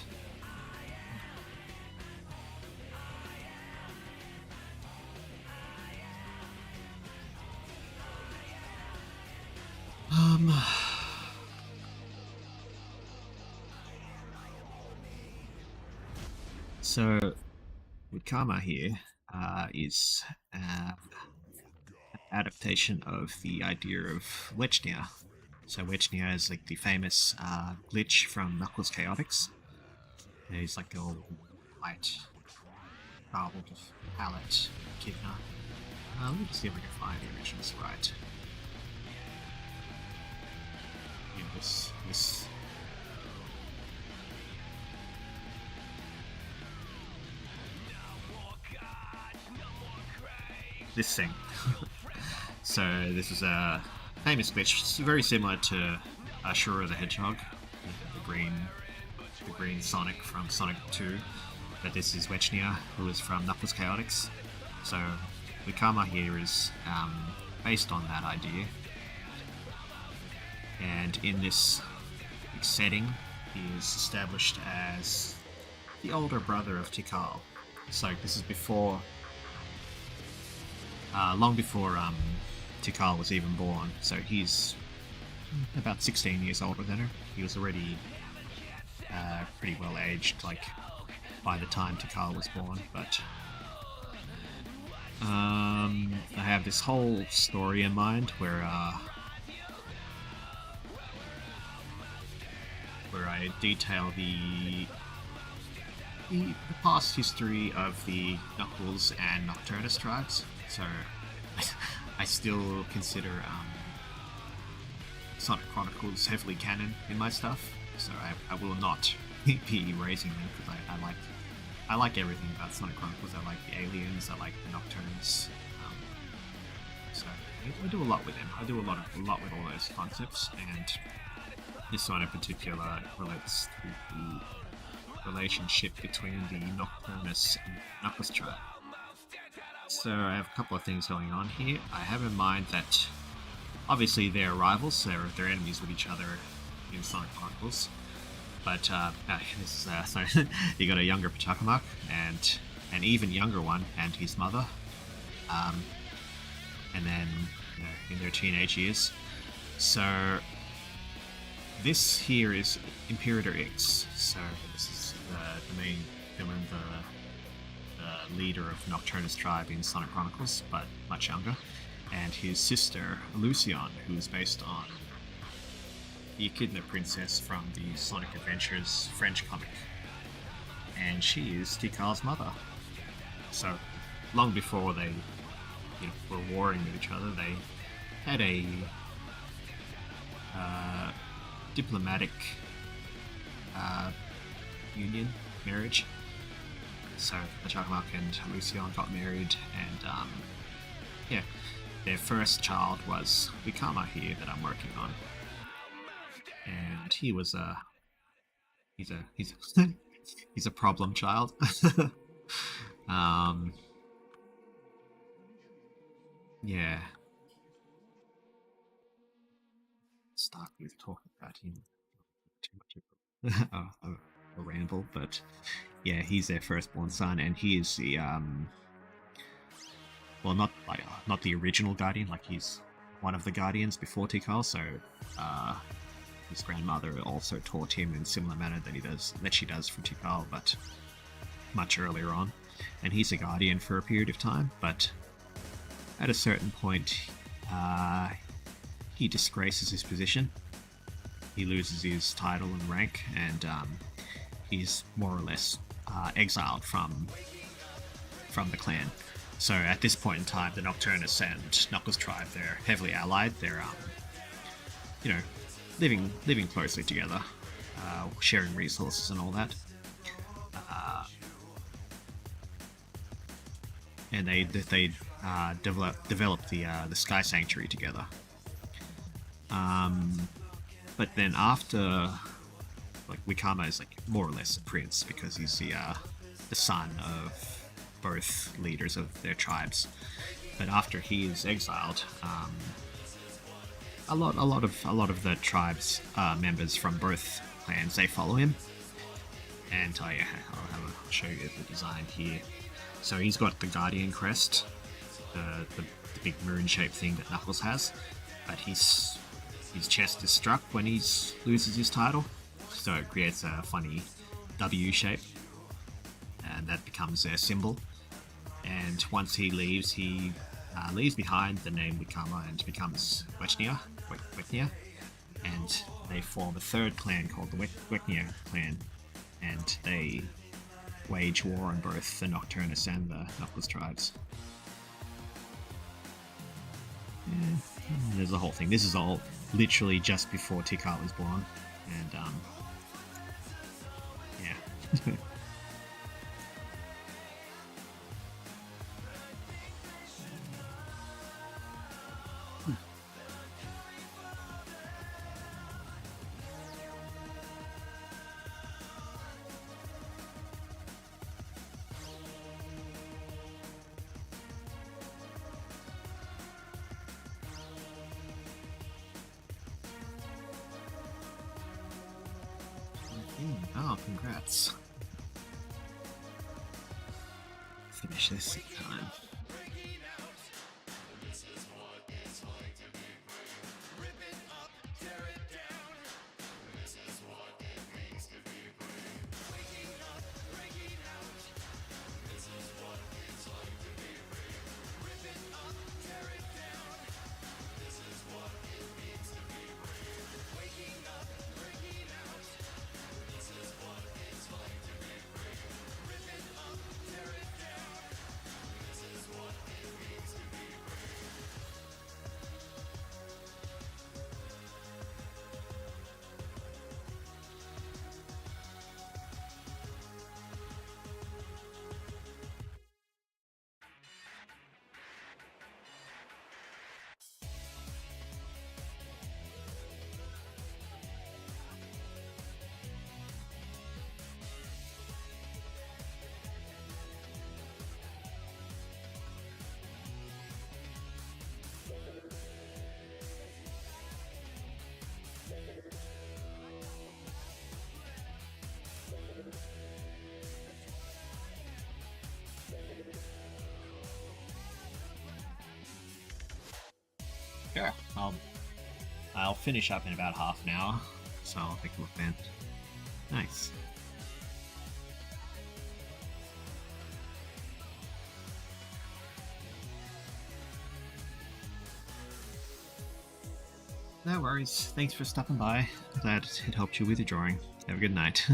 So Wikama here is an adaptation of the idea of Wechnia. So Wechnia is like the famous glitch from Knuckles Chaotix. He's like the old white, garbled palette echidna. Let me just see if I can find the originals right. Yeah, this thing. So this is a famous glitch. It's very similar to Ashura the Hedgehog, the green Sonic from Sonic 2. But this is Wechnia, who is from Knuckles Chaotix. So Wikama here is based on that idea. And in this setting, he is established as the older brother of Tikal. So this is before, long before Tikal was even born. So he's about 16 years older than her. He was already pretty well aged, like by the time Tikal was born. But I have this whole story in mind where I detail the past history of the Knuckles and Nocturnus tribes. So I still consider Sonic Chronicles heavily canon in my stuff. So I will not be erasing them because I like everything about Sonic Chronicles. I like the aliens. I like the Nocturnes. So I do a lot with them. I do a lot with all those concepts, and this one in particular relates to the relationship between the Nocturnus and Knuckles tribe. So I have a couple of things going on here. I have in mind that obviously they're rivals, so they're enemies with each other in Sonic Chronicles. But so you got a younger Pachacamac and an even younger one and his mother, and then in their teenage years. So this here is Imperator X. So this is the main villain, the leader of Nocturnus tribe in Sonic Chronicles, but much younger, and his sister Lucian, who is based on the Echidna princess from the Sonic Adventures French comic, and she is Tikal's mother. So long before they were warring with each other, they had a diplomatic union, marriage. So Pachacamac and Lucian got married, and yeah, their first child was Wikama here that I'm working on, and he was he's a problem child. Yeah. Start with talking about him too much. a ramble, but yeah, he's their firstborn son, and he is the well, not the original guardian, like he's one of the guardians before Tikal. So his grandmother also taught him in similar manner that she does for Tikal, but much earlier on. And he's a guardian for a period of time, but at a certain point, he disgraces his position. He loses his title and rank, and he's more or less exiled from the clan. So at this point in time, the Nocturnus and Knuckles tribe, they're heavily allied. They're you know, living closely together, sharing resources and all that. And they develop the Sky Sanctuary together. But then after, like, Wikama is like more or less a prince because he's the son of both leaders of their tribes. But after he is exiled, a lot of the tribes members from both clans, they follow him. And I'll show you the design here. So he's got the Guardian crest, the big moon-shaped thing that Knuckles has, but his chest is struck when he loses his title, so it creates a funny W shape, and that becomes their symbol. And once he leaves behind the name Wikama and becomes Wechnia, and they form a third clan called the Wechnia clan, and they wage war on both the Nocturnus and the Knuckles tribes. Yeah, there's the whole thing. This is all literally just before Tikal was born, and yeah. Oh, congrats. Finish this in time. Sure. I'll finish up in about half an hour, so I'll take a look then. Nice. No worries. Thanks for stopping by. Glad it helped you with your drawing. Have a good night.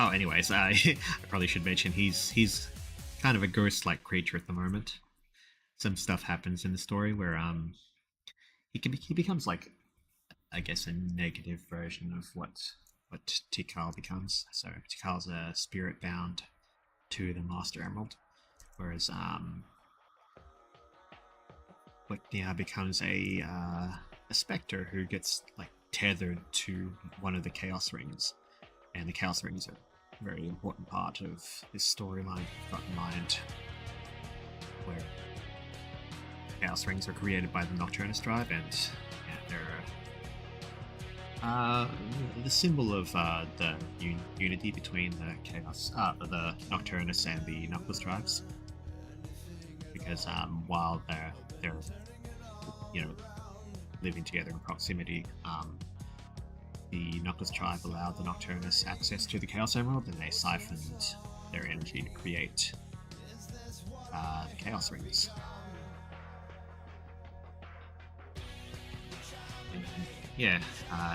Oh, anyways, I probably should mention he's kind of a ghost-like creature at the moment. Some stuff happens in the story where he becomes like, I guess, a negative version of what Tikal becomes. So Tikal's a spirit bound to the Master Emerald, whereas Wechnia becomes a specter who gets like tethered to one of the Chaos Rings, and the Chaos Rings are a very important part of this storyline I've got in mind, where Chaos Rings are created by the Nocturnus tribe, and yeah, they're the symbol of the unity between the the Nocturnus and the Noctis tribes. Because while they're living together in proximity, the Noctis tribe allowed the Nocturnus access to the Chaos Emerald, and they siphoned their energy to create the Chaos Rings. Yeah,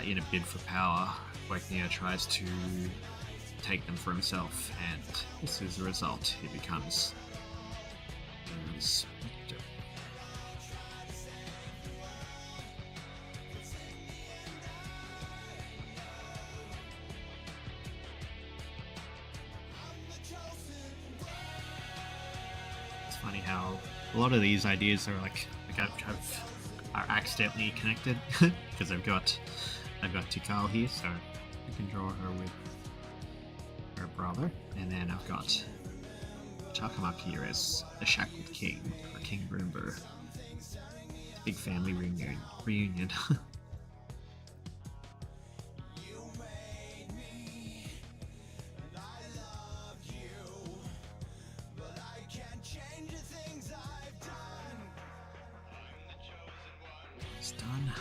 in a bid for power, Wechnia tries to take them for himself, and this is the result. He becomes a specter. It's funny how a lot of these ideas are are accidentally connected because I've got Tikal here, so I can draw her with her brother, and then I've got, which I'll come up here as the Shackled King or King Broomber. It's a big family reunion. It's done.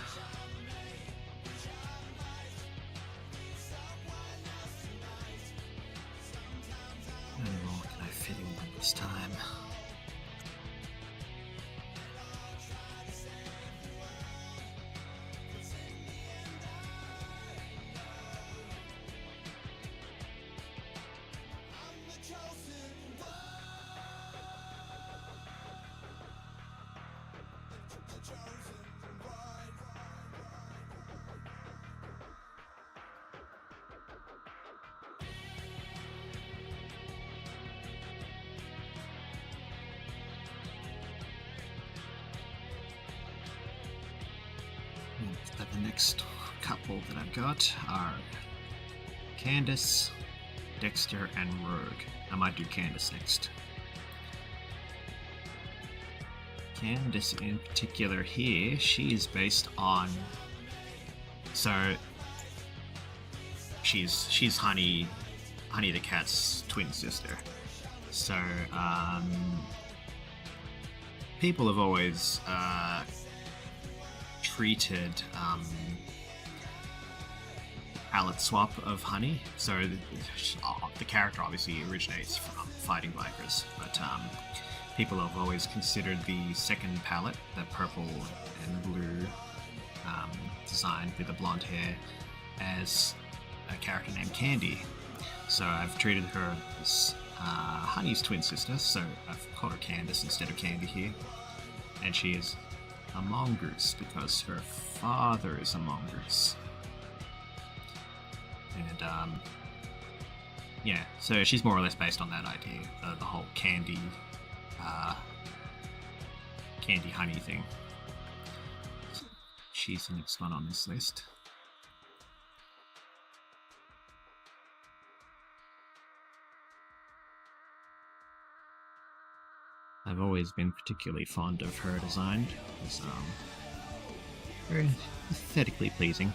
How many more can I fit in this time? The next couple that I've got are Candace, Dexter, and Rogue. I might do Candace next. Candace in particular here, she is based on... So, she's Honey the Cat's twin sister. So, people have always treated palette swap of Honey. So the character obviously originates from fighting Vipers, but people have always considered the second palette, the purple and blue design with the blonde hair, as a character named Candy. So I've treated her as Honey's twin sister, so I've called her Candace instead of Candy here. And she is a mongoose because her father is a mongoose. And yeah, so she's more or less based on that idea, the whole candy honey thing. So she's the next one on this list. I've always been particularly fond of her design. It's very aesthetically pleasing.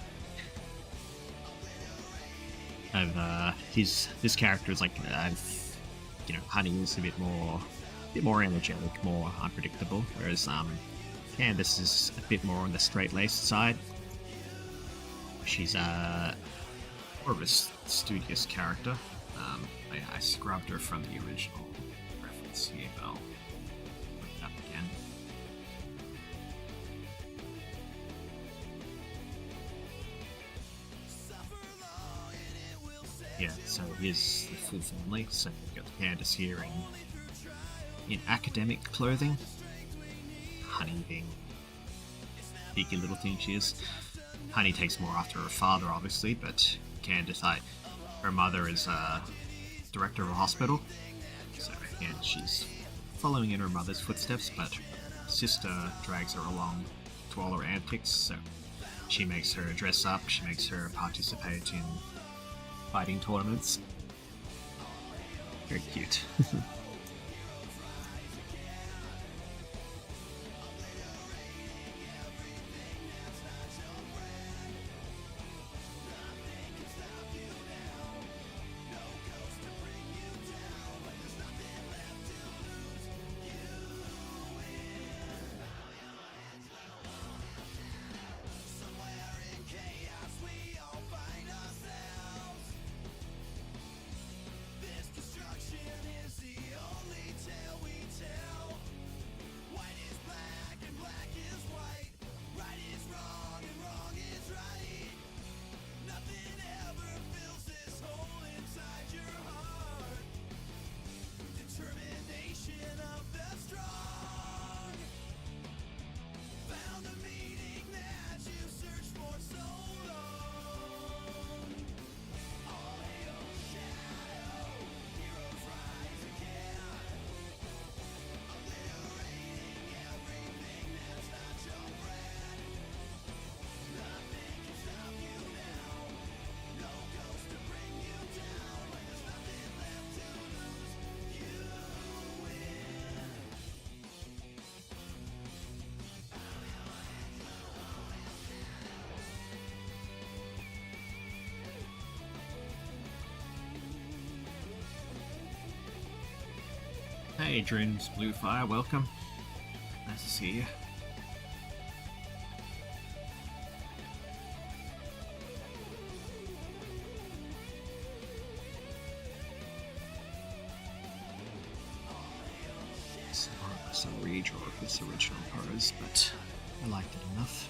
This character is like, Honey is a bit more energetic, more unpredictable, whereas Candace is a bit more on the straight-laced side. She's more of a studious character. I scrubbed her from the original reference here, but I'll look it up again. yeah, so here's the full family. So we've got Candace here in academic clothing. Honey being cheeky little thing she is. Honey takes more after her father, obviously, but Candace, her mother is director of a hospital. So again, she's following in her mother's footsteps, but sister drags her along to all her antics, so she makes her dress up, she makes her participate in fighting tournaments. Very cute. Hey, Dreams Bluefire, welcome. Nice to see you. It's more or less a redraw of this original pose, but I liked it enough.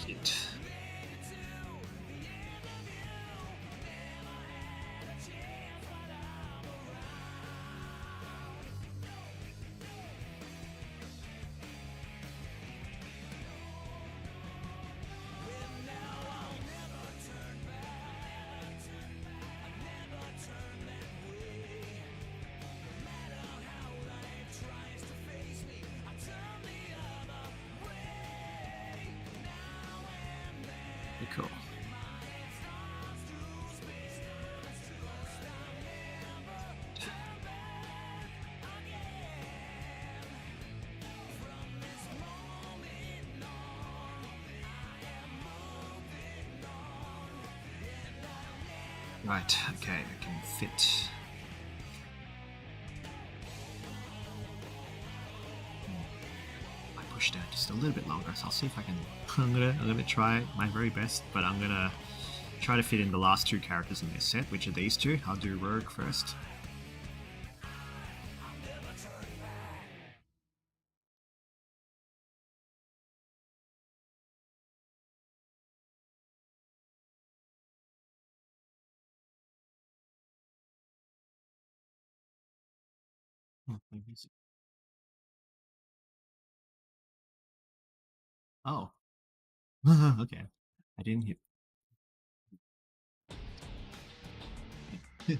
Shit. Cool. Right, okay, I can fit. I pushed out just a little bit longer, so I'll see if I can. I'm gonna try my very best, but I'm gonna try to fit in the last two characters in this set, which are these two. I'll do Rogue first. Oh, okay. I didn't hit. I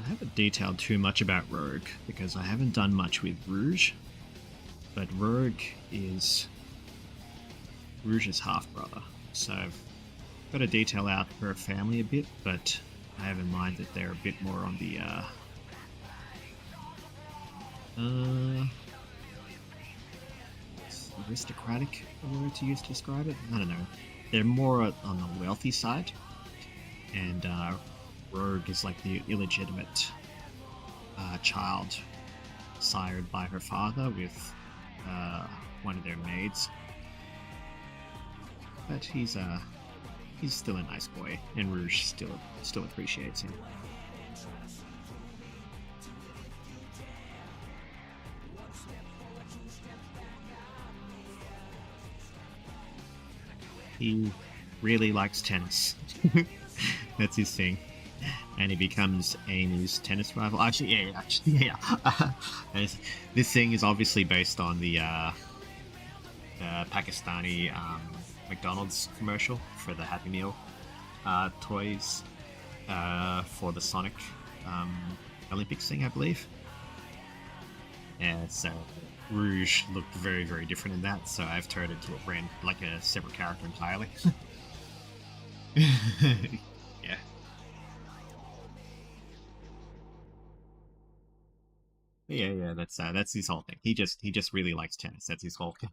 haven't detailed too much about Rogue because I haven't done much with Rouge, but Rogue is Rouge's half brother, so I've got to detail out her family a bit, but I have in mind that they're a bit more on the aristocratic word to use to describe it. I don't know. They're more on the wealthy side, and Rogue is like the illegitimate child sired by her father with one of their maids. But he's still a nice boy, and Rouge still appreciates him. He really likes tennis. That's his thing. And he becomes Amy's tennis rival. Actually, yeah. This thing is obviously based on the Pakistani McDonald's commercial for the Happy Meal toys for the Sonic Olympics thing, I believe. Yeah, so Rouge looked very, very different in that, so I've turned it into a brand, like a separate character entirely. Yeah. Yeah, that's his whole thing. He just really likes tennis. That's his whole thing.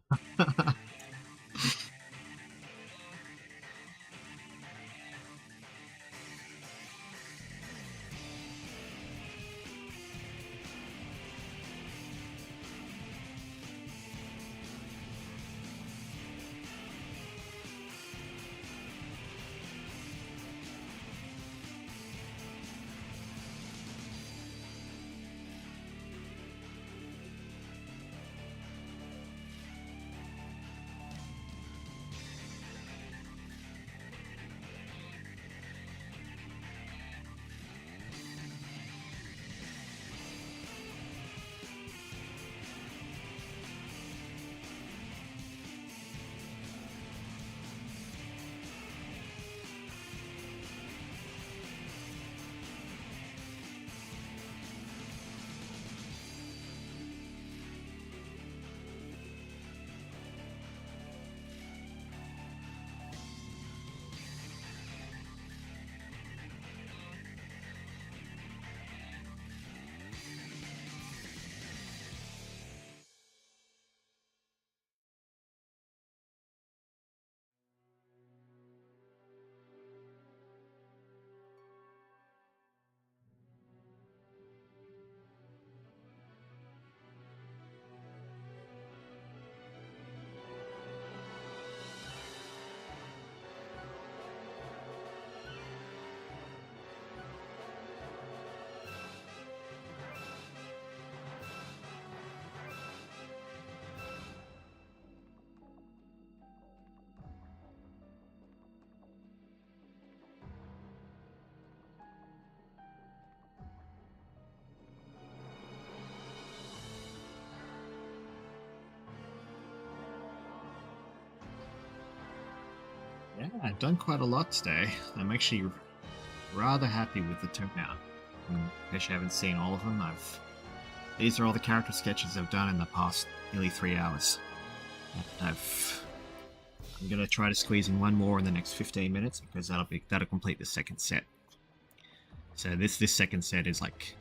Yeah, I've done quite a lot today. I'm actually rather happy with the turnout. In case you haven't seen all of them, these are all the character sketches I've done in the past nearly 3 hours. And I'm gonna try to squeeze in one more in the next 15 minutes because that'll complete the second set. So this second set is like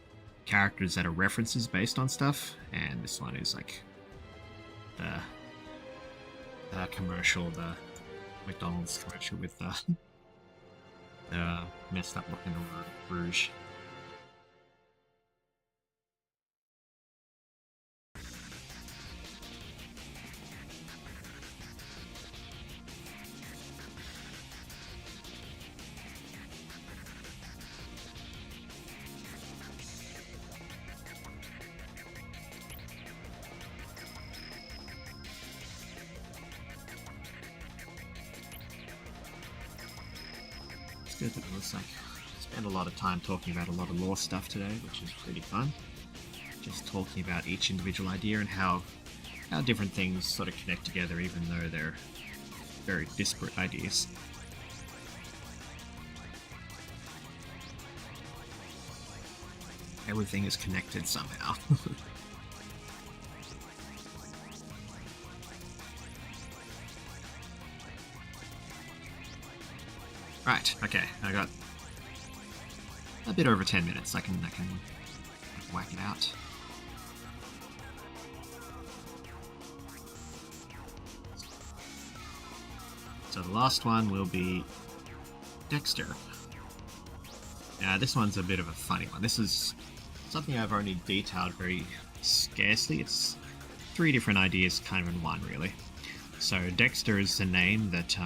characters that are references based on stuff, and this one is like the commercial, the McDonald's commercial with the messed up looking Rouge. Good that it was like spend a lot of time talking about a lot of lore stuff today, which is pretty fun. Just talking about each individual idea and how different things sort of connect together, even though they're very disparate ideas. Everything is connected somehow. Right, okay, I got a bit over 10 minutes. I can whack it out. So the last one will be Dexter. Now this one's a bit of a funny one. This is something I've only detailed very scarcely. It's 3 different ideas kind of in one, really. So Dexter is the name that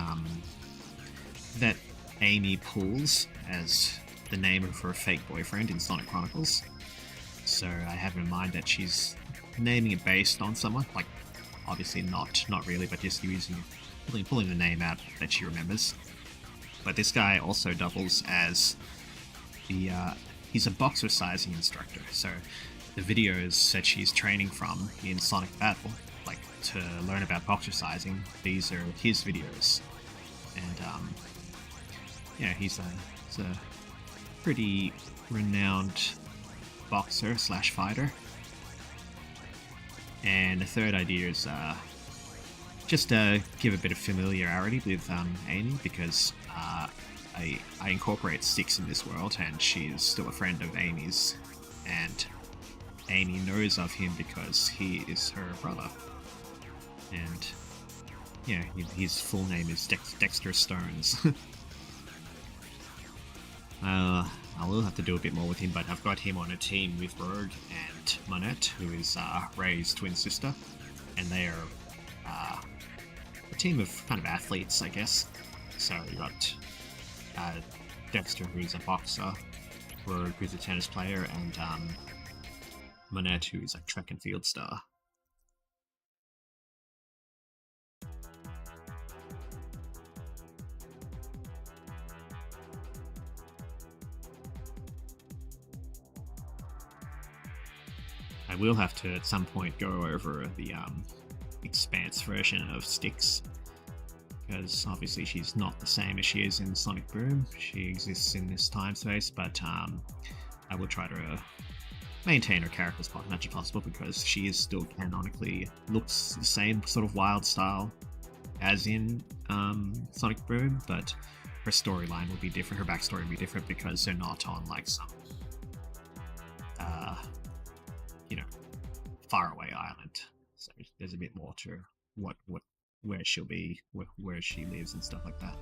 that Amy pulls as the name of her fake boyfriend in Sonic Chronicles. So I have in mind that she's naming it based on someone, like obviously not really, but just pulling the name out that she remembers. But this guy also doubles as he's a boxer sizing instructor. So the videos that she's training from in Sonic Battle, like to learn about boxer sizing, these are his videos. And yeah, he's a pretty renowned boxer slash fighter. And the third idea is just give a bit of familiarity with Amy, because I incorporate Styx in this world, and she is still a friend of Amy's, and Amy knows of him because he is her brother. And yeah, his full name is Dexter Stones. I will have to do a bit more with him, but I've got him on a team with Rogue and Monette, who is Ray's twin sister, and they are a team of kind of athletes, I guess. So you got Dexter, who's a boxer, Rogue, who's a tennis player, and Monette, who is a track and field star. I will have to at some point go over the Expanse version of Styx, because obviously she's not the same as she is in Sonic Boom. She exists in this time space, but I will try to maintain her character as much as possible, because she is still canonically looks the same sort of wild style as in Sonic Boom, but her storyline will be different, her backstory will be different, because they're not on like some faraway island. So there's a bit more to where she'll be, where she lives and stuff like that.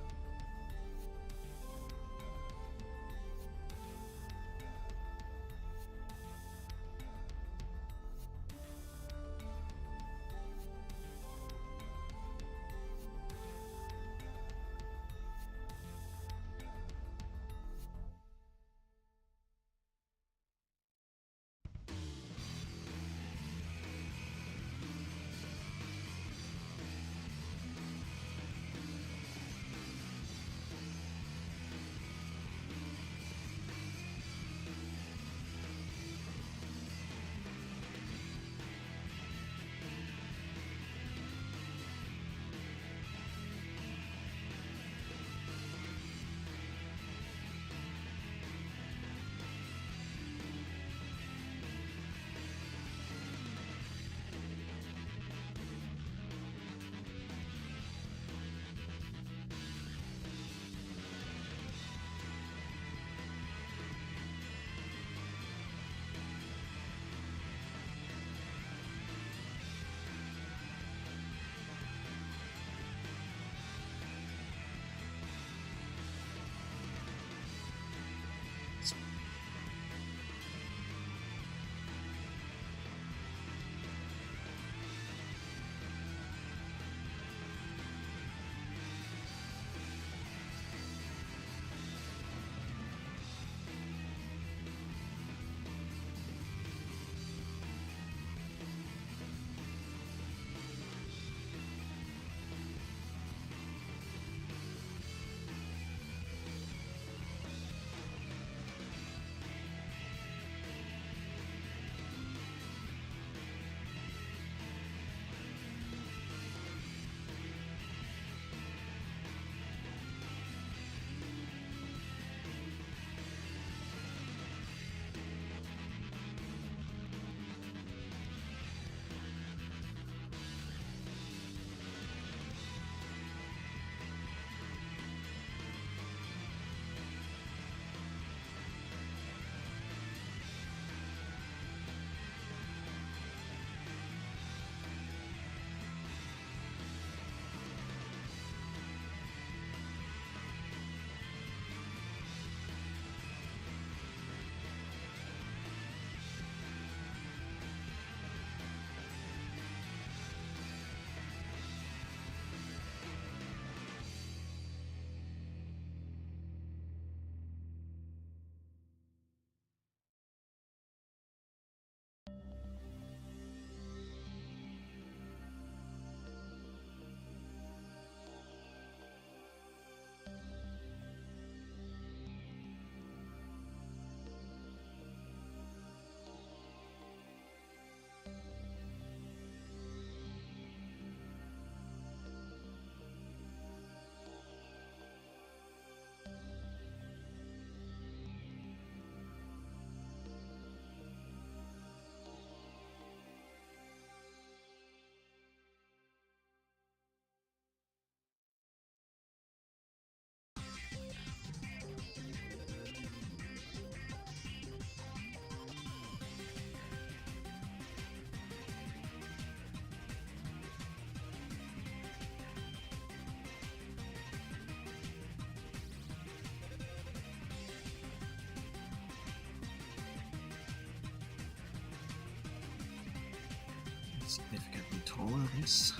significantly taller, this.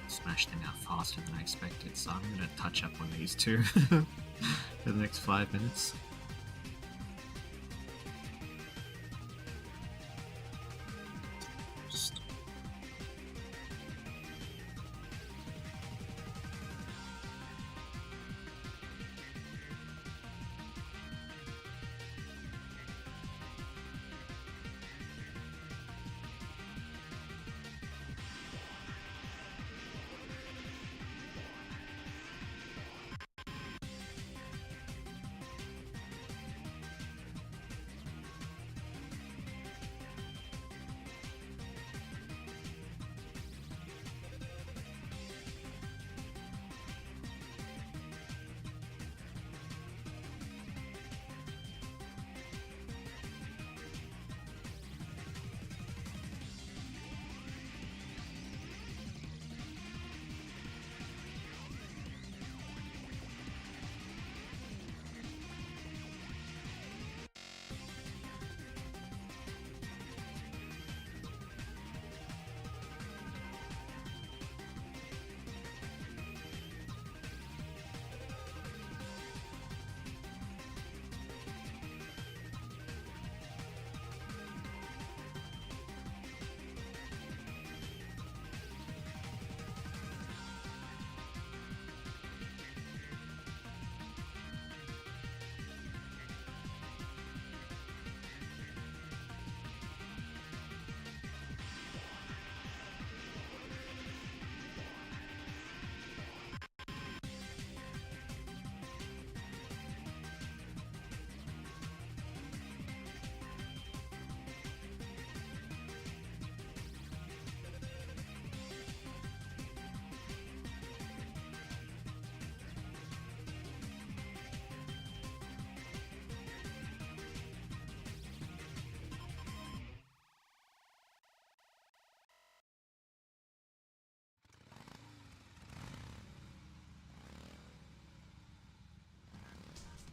Smashed them out faster than I expected, so I'm going to touch up on these two for the next 5 minutes.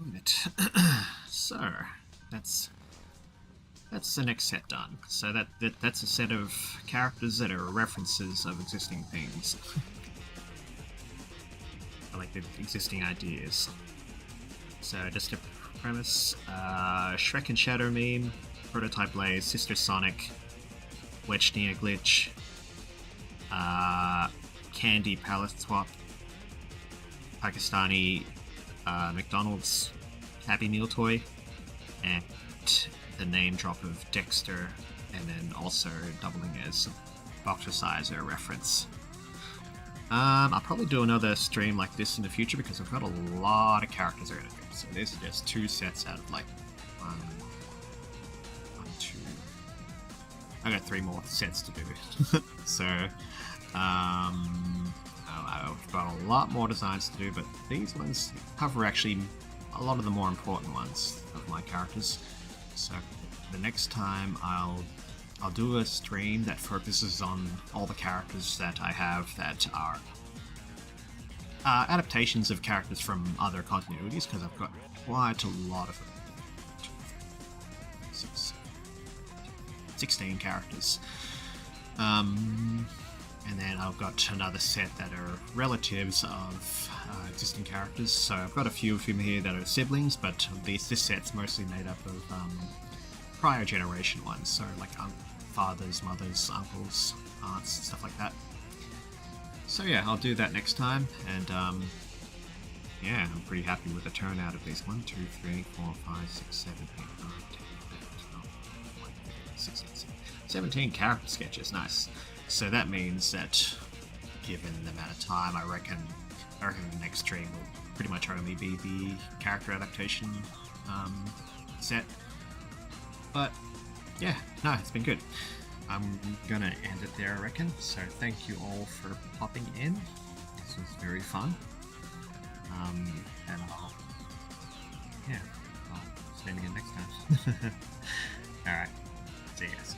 Right. So that's the next set done. So that's a set of characters that are references of existing things, like the existing ideas. So just a premise: Shrek and Shadow meme, Prototype Blaze, Sister Sonic, Wechnia glitch, Candy Palace swap, Pakistani McDonald's Happy Meal toy, and the name drop of Dexter, and then also doubling as Boxerciser reference. I'll probably do another stream like this in the future because I've got a lot of characters I gotta do. So this is just 2 sets out of like one, 2. I got 3 more sets to do. So I've got a lot more designs to do, but these ones cover actually a lot of the more important ones of my characters. So the next time I'll do a stream that focuses on all the characters that I have that are adaptations of characters from other continuities, because I've got quite a lot of them. 16 characters. And then I've got another set that are relatives of existing characters. So I've got a few of them here that are siblings, but this set's mostly made up of prior generation ones. So like fathers, mothers, uncles, aunts, stuff like that. So yeah, I'll do that next time. And yeah, I'm pretty happy with the turnout of these. 1, 2, 3, 4, 5, 6, 7, 8, 9, 10, 11, 12, 16, 17 character sketches. Nice. So that means that, given the amount of time, I reckon the next stream will pretty much only be the character adaptation set. But yeah, no, it's been good. I'm gonna end it there, I reckon. So thank you all for popping in. This was very fun. And I'll stream again next time. Alright. See you guys.